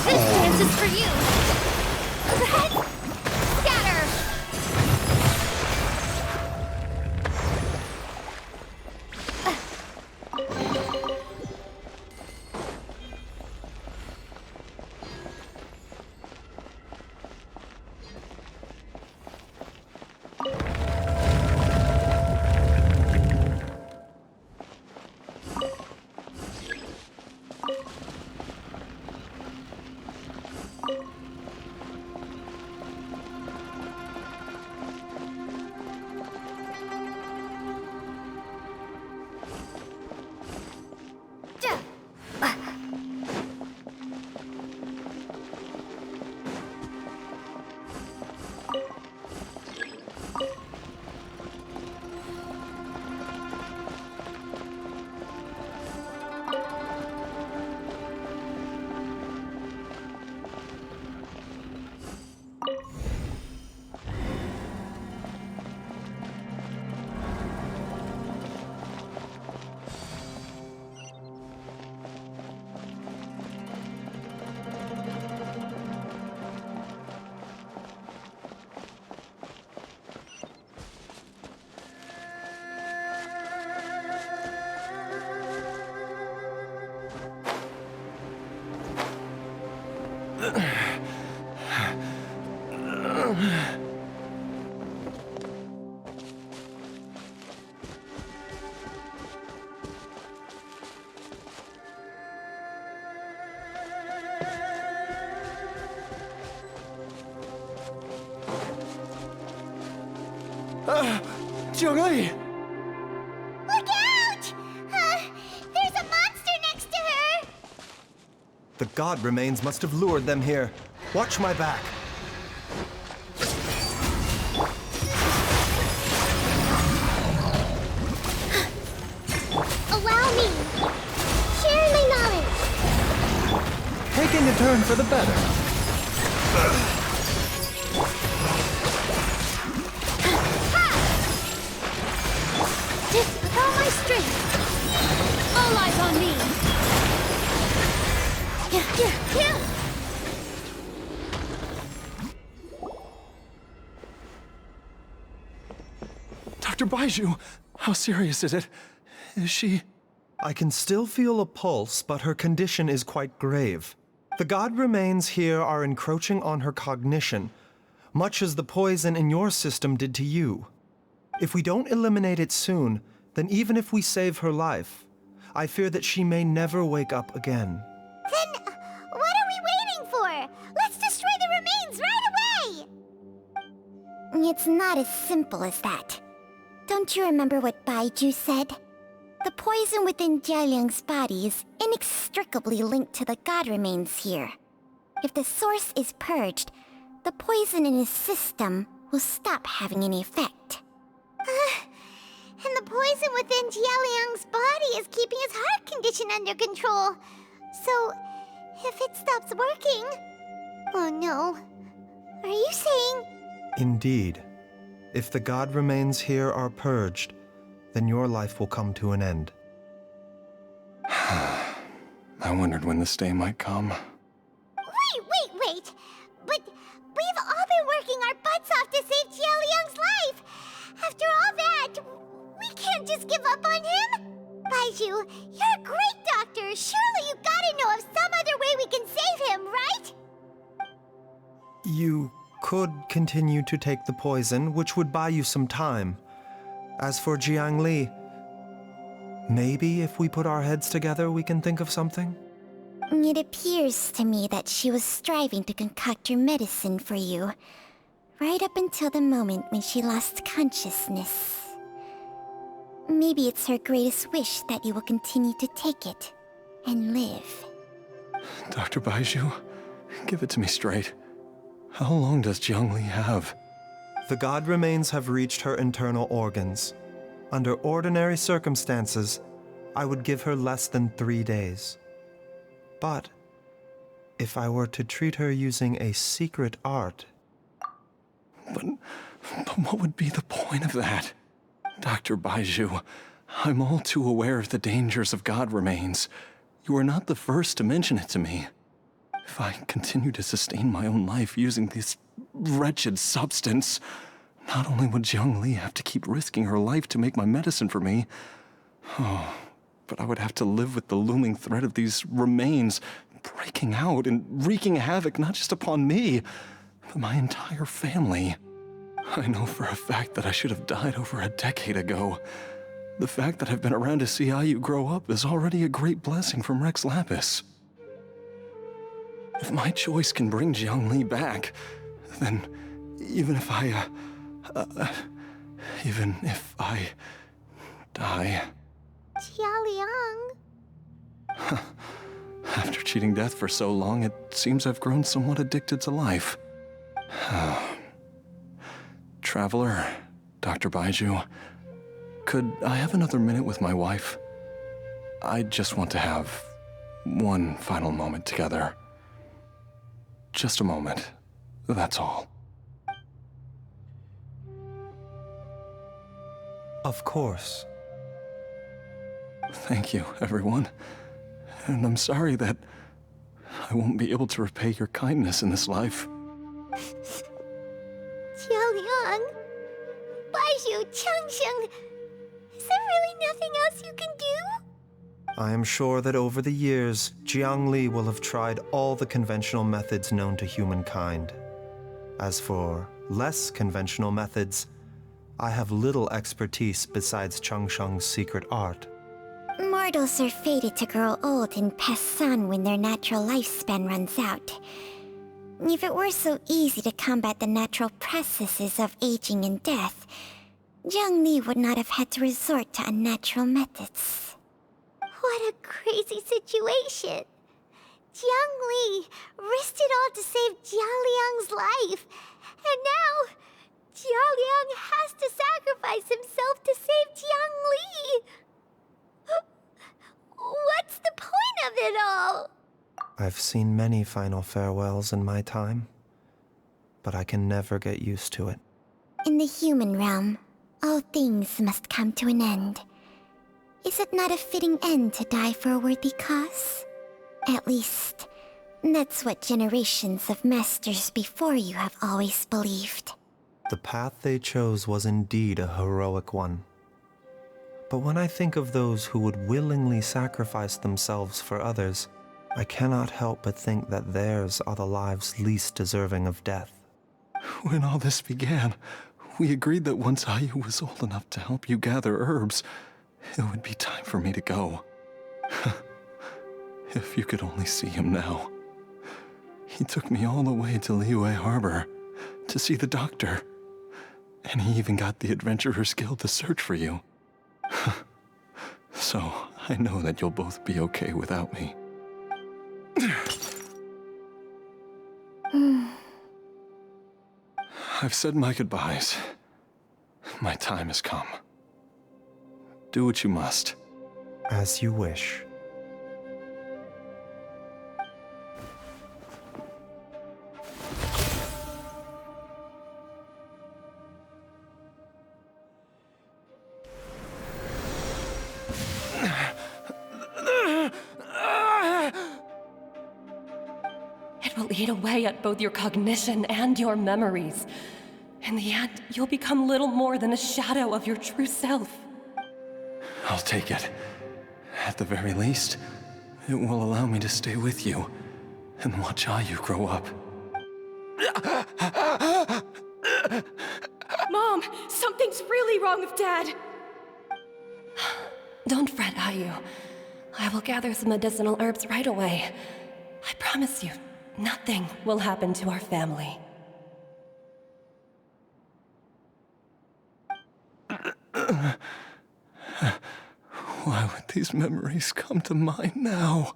This is for you. Scatter.
Jiangli!
Look out! There's a monster next to her!
The god remains must have lured them here. Watch my back.
Allow me! Share my knowledge!
Taking a turn for the better.
With all my strength. All eyes on me.
Dr. Baizhu, how serious is it? Is she...
I can still feel a pulse, but her condition is quite grave. The god remains here are encroaching on her cognition, much as the poison in your system did to you. If we don't eliminate it soon, then even if we save her life, I fear that she may never wake up again.
Then, what are we waiting for? Let's destroy the remains right away!
It's not as simple as that. Don't you remember what Baizhu said? The poison within Jialiang's body is inextricably linked to the god remains here. If the source is purged, the poison in his system will stop having any effect.
And the poison within Jialiang's body is keeping his heart condition under control. So, if it stops working... Oh no. Are you saying...
Indeed. If the god remains here are purged, then your life will come to an end.
I wondered when this day might come.
Wait! But we've all been working our butts off to save Jialiang's life! After all that, we can't just give up on him! Baizhu, you're a great doctor! Surely you gotta know of some other way we can save him, right?
You could continue to take the poison, which would buy you some time. As for Jiangli, maybe if we put our heads together, we can think of something?
It appears to me that she was striving to concoct your medicine for you, right up until the moment when she lost consciousness. Maybe it's her greatest wish that you will continue to take it and live.
Dr. Baizhu, give it to me straight. How long does Jiangli have?
The god remains have reached her internal organs. Under ordinary circumstances, I would give her less than 3 days. But if I were to treat her using a secret art...
But what would be the point of that? Dr. Baizhu, I'm all too aware of the dangers of god remains. You are not the first to mention it to me. If I continue to sustain my own life using this wretched substance, not only would Jiangli have to keep risking her life to make my medicine for me, but I would have to live with the looming threat of these remains breaking out and wreaking havoc not just upon me, but my entire family. I know for a fact that I should have died over a decade ago. The fact that I've been around to see how you grow up is already a great blessing from Rex Lapis. If my choice can bring Jiangli back, then even if I die...
Jialiang...
After cheating death for so long, it seems I've grown somewhat addicted to life. Traveler, Dr. Baizhu, could I have another minute with my wife? I just want to have one final moment together. Just a moment, that's all.
Of course.
Thank you, everyone. And I'm sorry that I won't be able to repay your kindness in this life.
Jialiang... Baizhu, Changsheng... Is there really nothing else you can do?
I am sure that over the years, Jiangli will have tried all the conventional methods known to humankind. As for less conventional methods, I have little expertise besides Changsheng's secret art.
Mortals are fated to grow old and pass on when their natural lifespan runs out. If it were so easy to combat the natural processes of aging and death, Jiangli would not have had to resort to unnatural methods.
What a crazy situation. Jiangli risked it all to save Jialiang's life. And now, Jialiang has to sacrifice himself to save Jiangli. What's the point of it all?
I've seen many final farewells in my time, but I can never get used to it.
In the human realm, all things must come to an end. Is it not a fitting end to die for a worthy cause? At least, that's what generations of masters before you have always believed.
The path they chose was indeed a heroic one. But when I think of those who would willingly sacrifice themselves for others, I cannot help but think that theirs are the lives least deserving of death.
When all this began, we agreed that once Ayu was old enough to help you gather herbs, it would be time for me to go. If you could only see him now. He took me all the way to Liyue Harbor to see the doctor. And he even got the Adventurers Guild to search for you. So, I know that you'll both be okay without me. I've said my goodbyes. My time has come. Do what you must.
As you wish.
It will eat away at both your cognition and your memories. In the end, you'll become little more than a shadow of your true self.
I'll take it. At the very least, it will allow me to stay with you and watch Ayu grow up.
Mom, something's really wrong with Dad. Don't fret, Ayu. I will gather some medicinal herbs right away. I promise you, nothing will happen to our family.
Why would these memories come to mind now?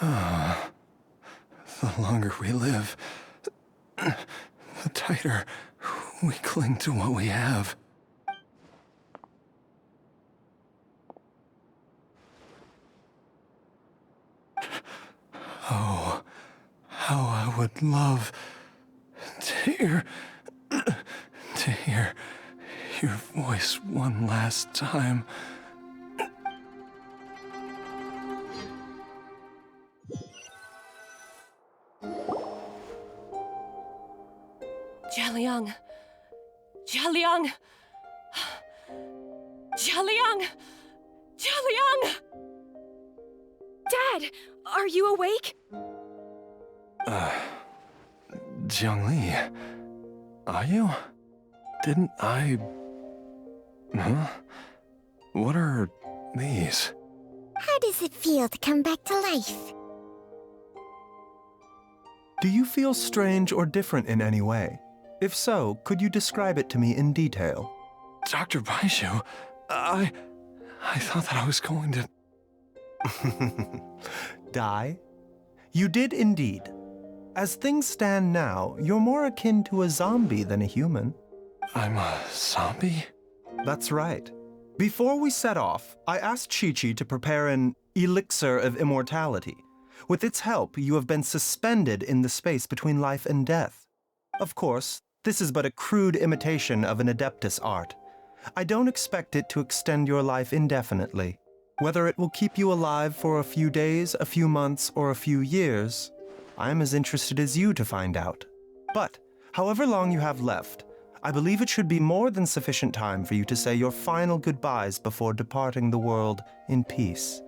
The longer we live, the tighter we cling to what we have. Oh, how I would love to hear your voice one last time.
Jialiang! Jialiang! Jialiang! Jialiang! Dad, are you awake?
Jiangli, are you? Didn't I... Huh? What are these?
How does it feel to come back to life?
Do you feel strange or different in any way? If so, could you describe it to me in detail?
Dr. Baizhu, I thought that I was going to...
Die? You did indeed. As things stand now, you're more akin to a zombie than a human.
I'm a zombie?
That's right. Before we set off, I asked Chi-Chi to prepare an elixir of immortality. With its help, you have been suspended in the space between life and death. Of course, this is but a crude imitation of an Adeptus art. I don't expect it to extend your life indefinitely. Whether it will keep you alive for a few days, a few months, or a few years, I'm as interested as you to find out. But, however long you have left, I believe it should be more than sufficient time for you to say your final goodbyes before departing the world in peace.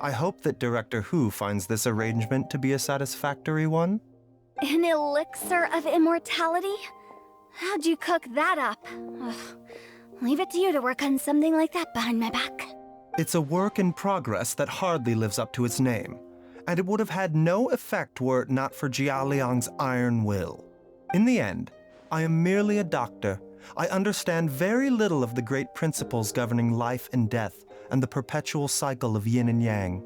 I hope that Director Hu finds this arrangement to be a satisfactory one.
An elixir of immortality? How'd you cook that up? Ugh. Leave it to you to work on something like that behind my back.
It's a work in progress that hardly lives up to its name, and it would have had no effect were it not for Jialiang's iron will. In the end, I am merely a doctor. I understand very little of the great principles governing life and death and the perpetual cycle of yin and yang.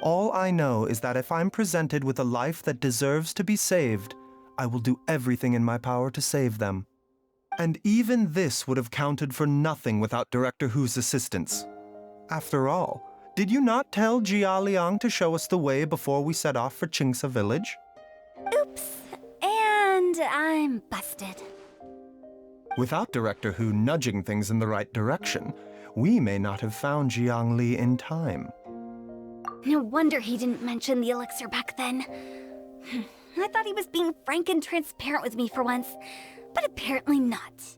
All I know is that if I'm presented with a life that deserves to be saved, I will do everything in my power to save them. And even this would have counted for nothing without Director Hu's assistance. After all, did you not tell Jialiang to show us the way before we set off for Qingce village?
Oops. And I'm busted.
Without Director Hu nudging things in the right direction, we may not have found Jiangli in time.
No wonder he didn't mention the elixir back then. I thought he was being frank and transparent with me for once, but apparently not.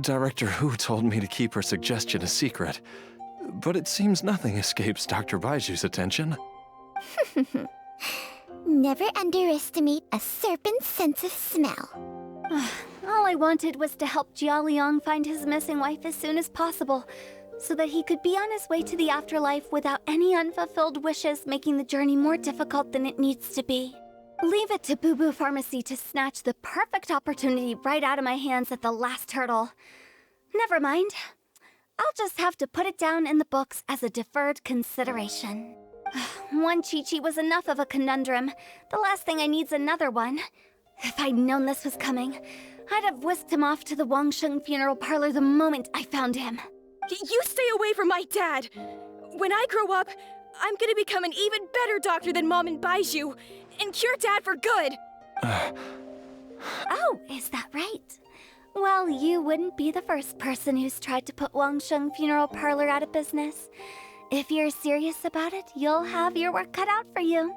Director Hu told me to keep her suggestion a secret, but it seems nothing escapes Dr. Baizhu's attention.
Never underestimate a serpent's sense of smell.
All I wanted was to help Jialiang find his missing wife as soon as possible, so that he could be on his way to the afterlife without any unfulfilled wishes making the journey more difficult than it needs to be. Leave it to Boo Boo Pharmacy to snatch the perfect opportunity right out of my hands at the last hurdle. Never mind. I'll just have to put it down in the books as a deferred consideration. One Chi-Chi was enough of a conundrum. The last thing I need's another one. If I'd known this was coming, I'd have whisked him off to the Wangsheng funeral parlor the moment I found him.
You stay away from my dad! When I grow up, I'm gonna become an even better doctor than Mom and Baizhu, and cure Dad for good!
Oh, is that right? Well, you wouldn't be the first person who's tried to put Wangsheng Funeral Parlor out of business. If you're serious about it, you'll have your work cut out for you.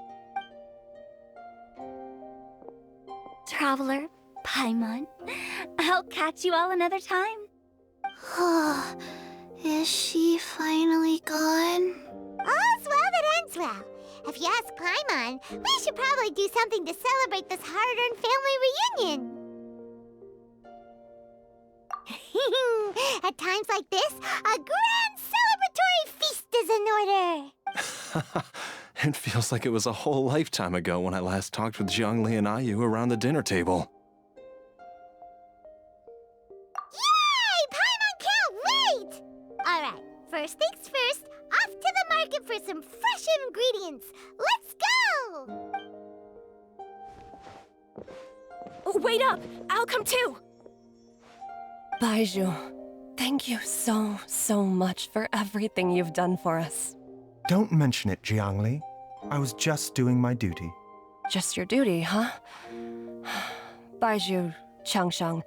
Traveler, Paimon, I'll catch you all another time.
Is she finally gone? All's well that ends well. If you ask Paimon, we should probably do something to celebrate this hard-earned family reunion. At times like this, a grand celebratory feast is in order.
It feels like it was a whole lifetime ago when I last talked with Jiangli and Ayu around the dinner table.
Yay! Paimon can't wait! Alright, first things first, off to the market for some fresh ingredients. Let's go!
Oh, wait up! I'll come too!
Baizhu, thank you so much for everything you've done for us.
Don't mention it, Jiangli. I was just doing my duty.
Just your duty, huh? Baizhu, Changsheng,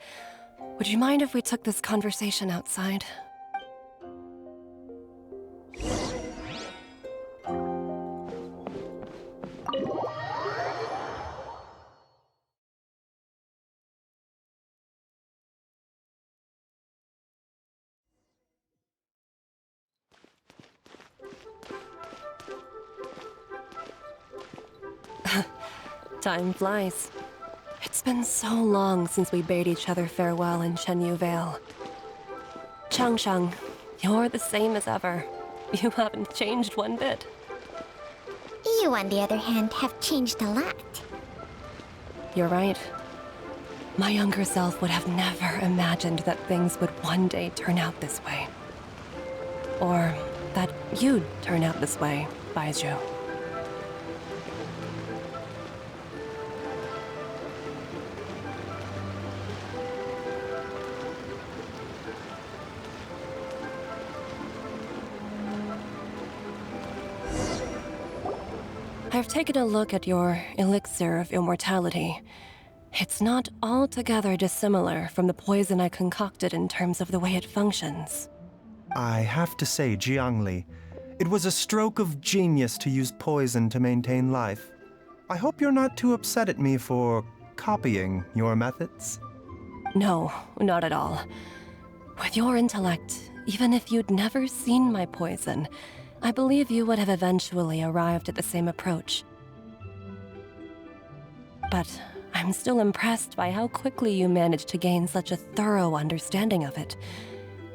would you mind if we took this conversation outside? Time flies. It's been so long since we bade each other farewell in Chenyu Vale. Changsheng, you're the same as ever. You haven't changed one bit.
You, on the other hand, have changed a lot.
You're right. My younger self would have never imagined that things would one day turn out this way. Or that you'd turn out this way, Baizhu. I've taken a look at your elixir of immortality. It's not altogether dissimilar from the poison I concocted in terms of the way it functions.
I have to say, Jiangli, it was a stroke of genius to use poison to maintain life. I hope you're not too upset at me for copying your methods.
No, not at all. With your intellect, even if you'd never seen my poison, I believe you would have eventually arrived at the same approach. But I'm still impressed by how quickly you managed to gain such a thorough understanding of it.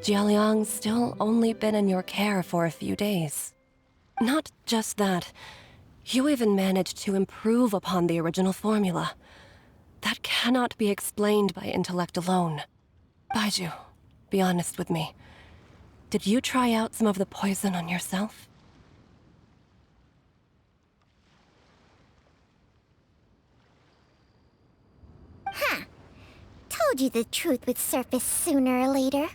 Jialiang's still only been in your care for a few days. Not just that, you even managed to improve upon the original formula. That cannot be explained by intellect alone. Baizhu, be honest with me. Did you try out some of the poison on yourself?
Told you the truth would surface sooner or later.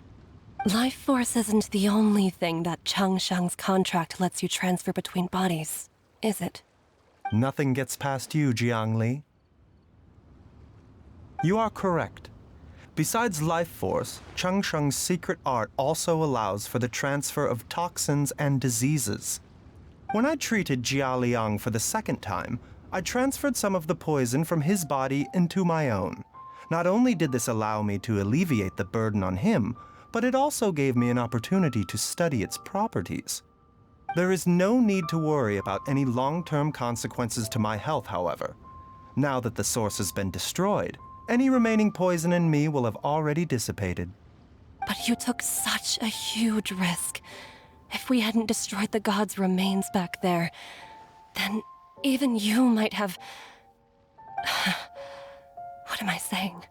Life force isn't the only thing that Changsheng's contract lets you transfer between bodies, is it?
Nothing gets past you, Jiangli. You are correct. Besides life force, Changsheng's secret art also allows for the transfer of toxins and diseases. When I treated Jialiang for the second time, I transferred some of the poison from his body into my own. Not only did this allow me to alleviate the burden on him, but it also gave me an opportunity to study its properties. There is no need to worry about any long-term consequences to my health, however. Now that the source has been destroyed, any remaining poison in me will have already dissipated.
But you took such a huge risk. If we hadn't destroyed the god's remains back there, then even you might have... What am I saying?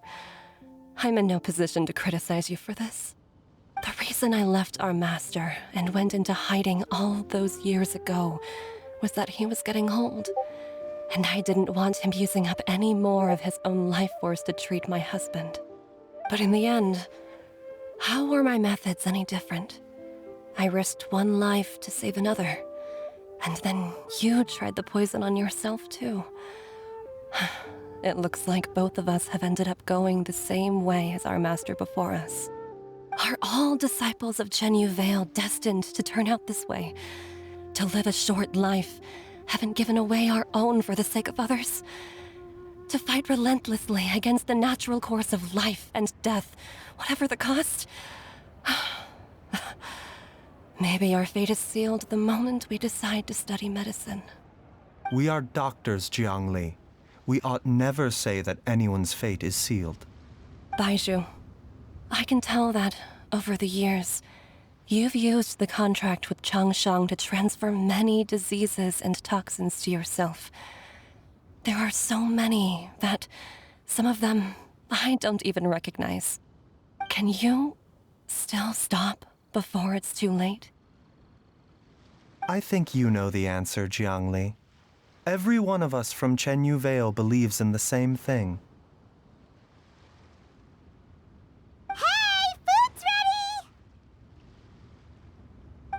I'm in no position to criticize you for this. The reason I left our master and went into hiding all those years ago was that he was getting old, and I didn't want him using up any more of his own life force to treat my husband. But in the end, how were my methods any different? I risked one life to save another, and then you tried the poison on yourself too. It looks like both of us have ended up going the same way as our master before us. Are all disciples of Chenyu Vale destined to turn out this way? To live a short life, having given away our own for the sake of others? To fight relentlessly against the natural course of life and death, whatever the cost? Maybe our fate is sealed the moment we decide to study medicine.
We are doctors, Jiangli. We ought never say that anyone's fate is sealed.
Baizhu, I can tell that, over the years, you've used the contract with Changshang to transfer many diseases and toxins to yourself. There are so many that, some of them, I don't even recognize. Can you still stop before it's too late?
I think you know the answer, Jiangli. Every one of us from Chenyu Vale believes in the same thing.
Hey, food's ready!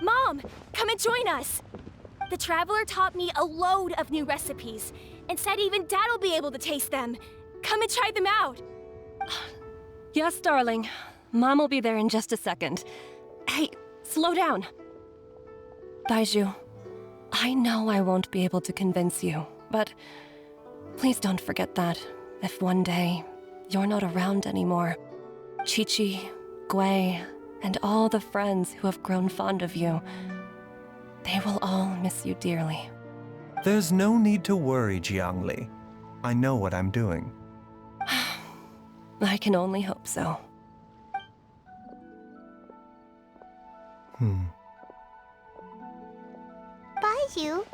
Mom, come and join us! The Traveler taught me a load of new recipes, and said even Dad will be able to taste them. Come and try them out!
Yes, darling. Mom will be there in just a second. Hey, slow down. Baizhu, I know I won't be able to convince you, but please don't forget that if one day you're not around anymore, Chi-Chi, Gui, and all the friends who have grown fond of you, they will all miss you dearly.
There's no need to worry, Jiangli. I know what I'm doing.
I can only hope so.
Baizhu,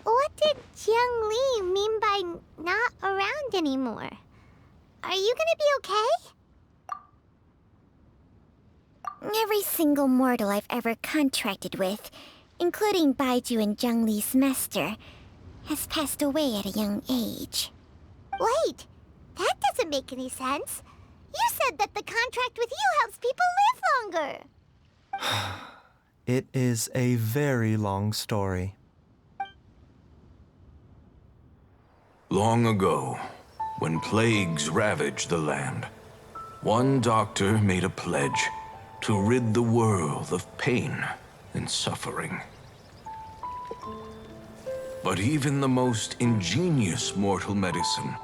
what did Jiang Li mean by not around anymore? Are you gonna be okay?
Every single mortal I've ever contracted with, including Baizhu and Jiang Li's master, has passed away at a young age.
Wait, that doesn't make any sense. You said that the contract with you helps people live longer.
It is a very long story.
Long ago, when plagues ravaged the land, one doctor made a pledge to rid the world of pain and suffering. But even the most ingenious mortal medicine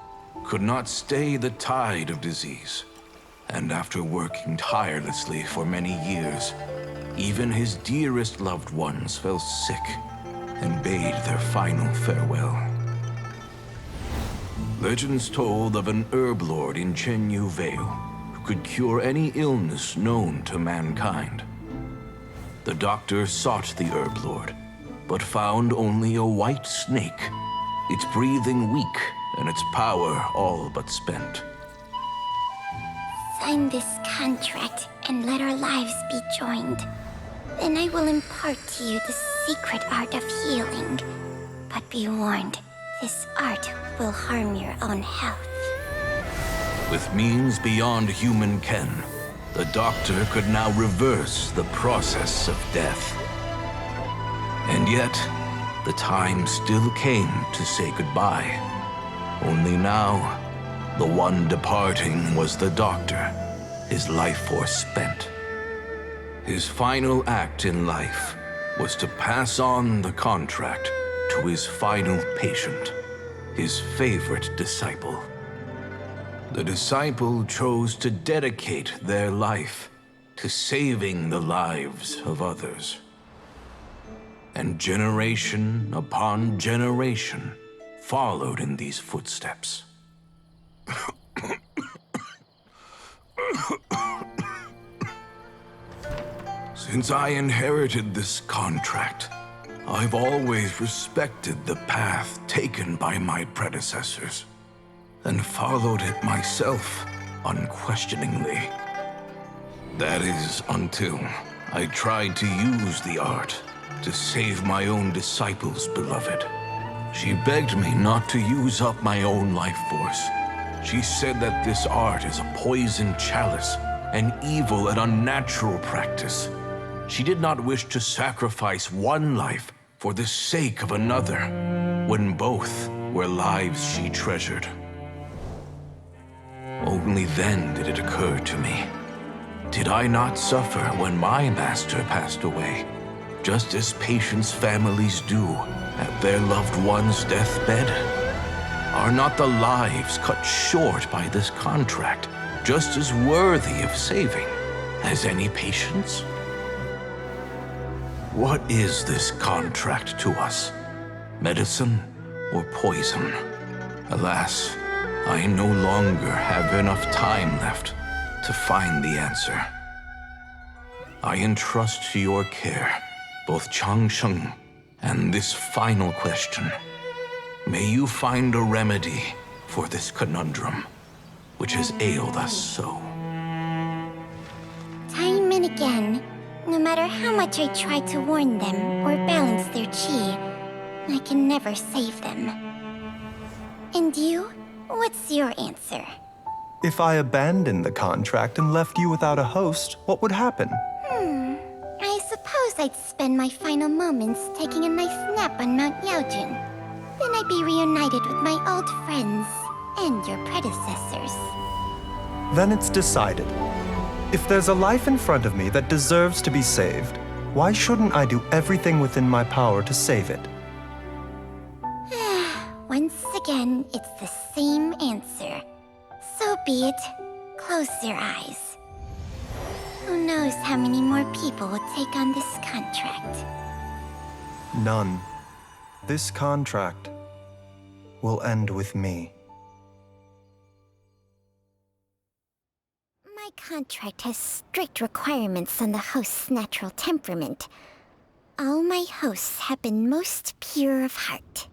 could not stay the tide of disease. And after working tirelessly for many years, even his dearest loved ones fell sick and bade their final farewell. Legends told of an herb lord in Chenyu Vale who could cure any illness known to mankind. The doctor sought the herb lord, but found only a white snake, its breathing weak and its power all but spent.
Sign this contract and let our lives be joined. Then I will impart to you the secret art of healing. But be warned, this art will harm your own health.
With means beyond human ken, the doctor could now reverse the process of death. And yet, the time still came to say goodbye. Only now, the one departing was the doctor, his life force spent. His final act in life was to pass on the contract to his final patient, his favorite disciple. The disciple chose to dedicate their life to saving the lives of others. And generation upon generation followed in these footsteps. Since I inherited this contract, I've always respected the path taken by my predecessors and followed it myself unquestioningly. That is until I tried to use the art to save my own disciple's beloved. She begged me not to use up my own life force. She said that this art is a poison chalice, an evil and unnatural practice. She did not wish to sacrifice one life for the sake of another, when both were lives she treasured. Only then did it occur to me. Did I not suffer when my master passed away, just as patients' families do at their loved one's deathbed? Are not the lives cut short by this contract just as worthy of saving as any patients? What is this contract to us? Medicine or poison? Alas, I no longer have enough time left to find the answer. I entrust to your care both Changsheng and this final question. May you find a remedy for this conundrum, which has ailed us so.
Time and again, no matter how much I try to warn them or balance their chi, I can never save them. And you? What's your answer?
If I abandoned the contract and left you without a host, what would happen?
I suppose I'd spend my final moments taking a nice nap on Mount Yaojun. Then I'd be reunited with my old friends and your predecessors.
Then it's decided. If there's a life in front of me that deserves to be saved, why shouldn't I do everything within my power to save it?
Once again, it's the same answer. So be it. Close your eyes. Who knows how many more people will take on this contract?
None. This contract will end with me.
My contract has strict requirements on the host's natural temperament. All my hosts have been most pure of heart.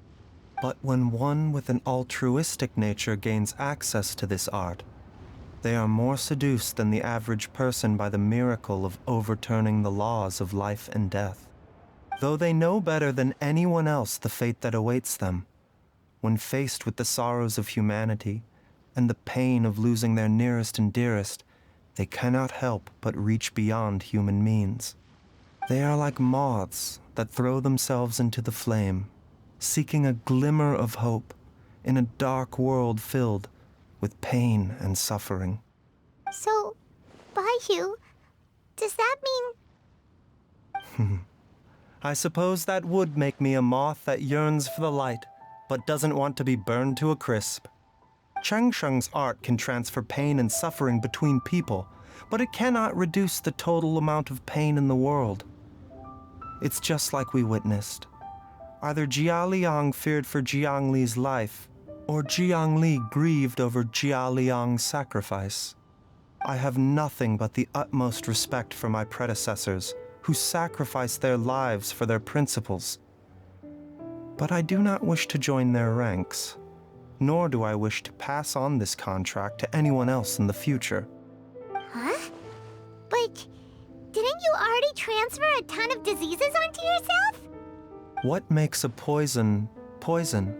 But when one with an altruistic nature gains access to this art, they are more seduced than the average person by the miracle of overturning the laws of life and death. Though they know better than anyone else the fate that awaits them, when faced with the sorrows of humanity and the pain of losing their nearest and dearest, they cannot help but reach beyond human means. They are like moths that throw themselves into the flame, seeking a glimmer of hope in a dark world filled with pain and suffering.
So, Baizhu, does that mean...
I suppose that would make me a moth that yearns for the light, but doesn't want to be burned to a crisp. Changsheng's art can transfer pain and suffering between people, but it cannot reduce the total amount of pain in the world. It's just like we witnessed. Either Jia Liang feared for Jiang Li's life, or Jiang Li grieved over Jia Liang's sacrifice. I have nothing but the utmost respect for my predecessors, who sacrificed their lives for their principles. But I do not wish to join their ranks, nor do I wish to pass on this contract to anyone else in the future.
Huh? But didn't you already transfer a ton of diseases onto yourself?
What makes a poison poison?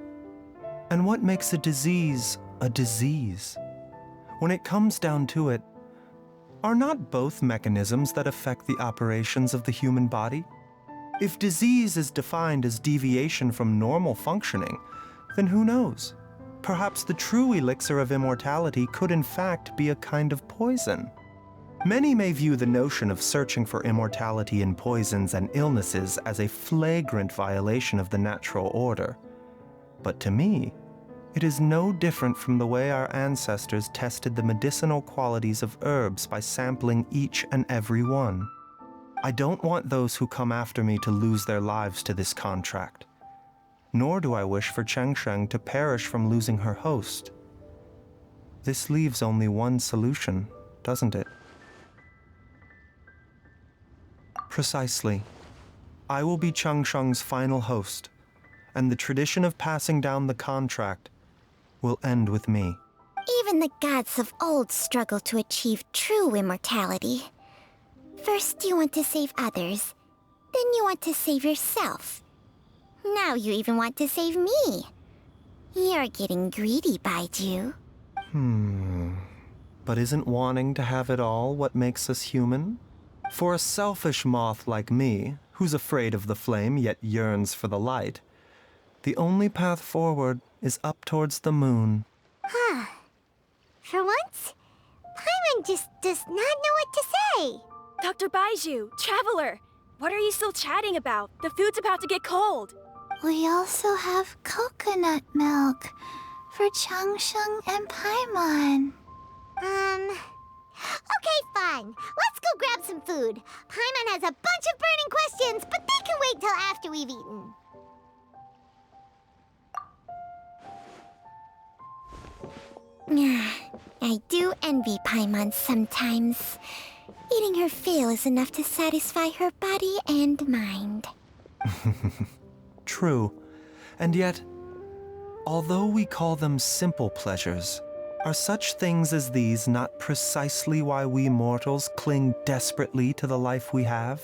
And what makes a disease a disease? When it comes down to it, are not both mechanisms that affect the operations of the human body? If disease is defined as deviation from normal functioning, then who knows? Perhaps the true elixir of immortality could in fact be a kind of poison. Many may view the notion of searching for immortality in poisons and illnesses as a flagrant violation of the natural order. But to me, it is no different from the way our ancestors tested the medicinal qualities of herbs by sampling each and every one. I don't want those who come after me to lose their lives to this contract. Nor do I wish for Chengsheng to perish from losing her host. This leaves only one solution, doesn't it? Precisely. I will be Chengsheng's final host, and the tradition of passing down the contract will end with me.
Even the gods of old struggle to achieve true immortality. First you want to save others, then you want to save yourself. Now you even want to save me. You're getting greedy, Baizhu.
But isn't wanting to have it all what makes us human? For a selfish moth like me, who's afraid of the flame yet yearns for the light, the only path forward is up towards the moon.
For once, Paimon just does not know what to say.
Dr. Baizhu, Traveler, what are you still chatting about? The food's about to get cold.
We also have coconut milk for Changsheng and Paimon.
Okay, fine. Let's go grab some food. Paimon has a bunch of burning questions, but they can wait till after we've eaten.
I do envy Paimon sometimes. Eating her fill is enough to satisfy her body and mind.
True. And yet, although we call them simple pleasures, are such things as these not precisely why we mortals cling desperately to the life we have?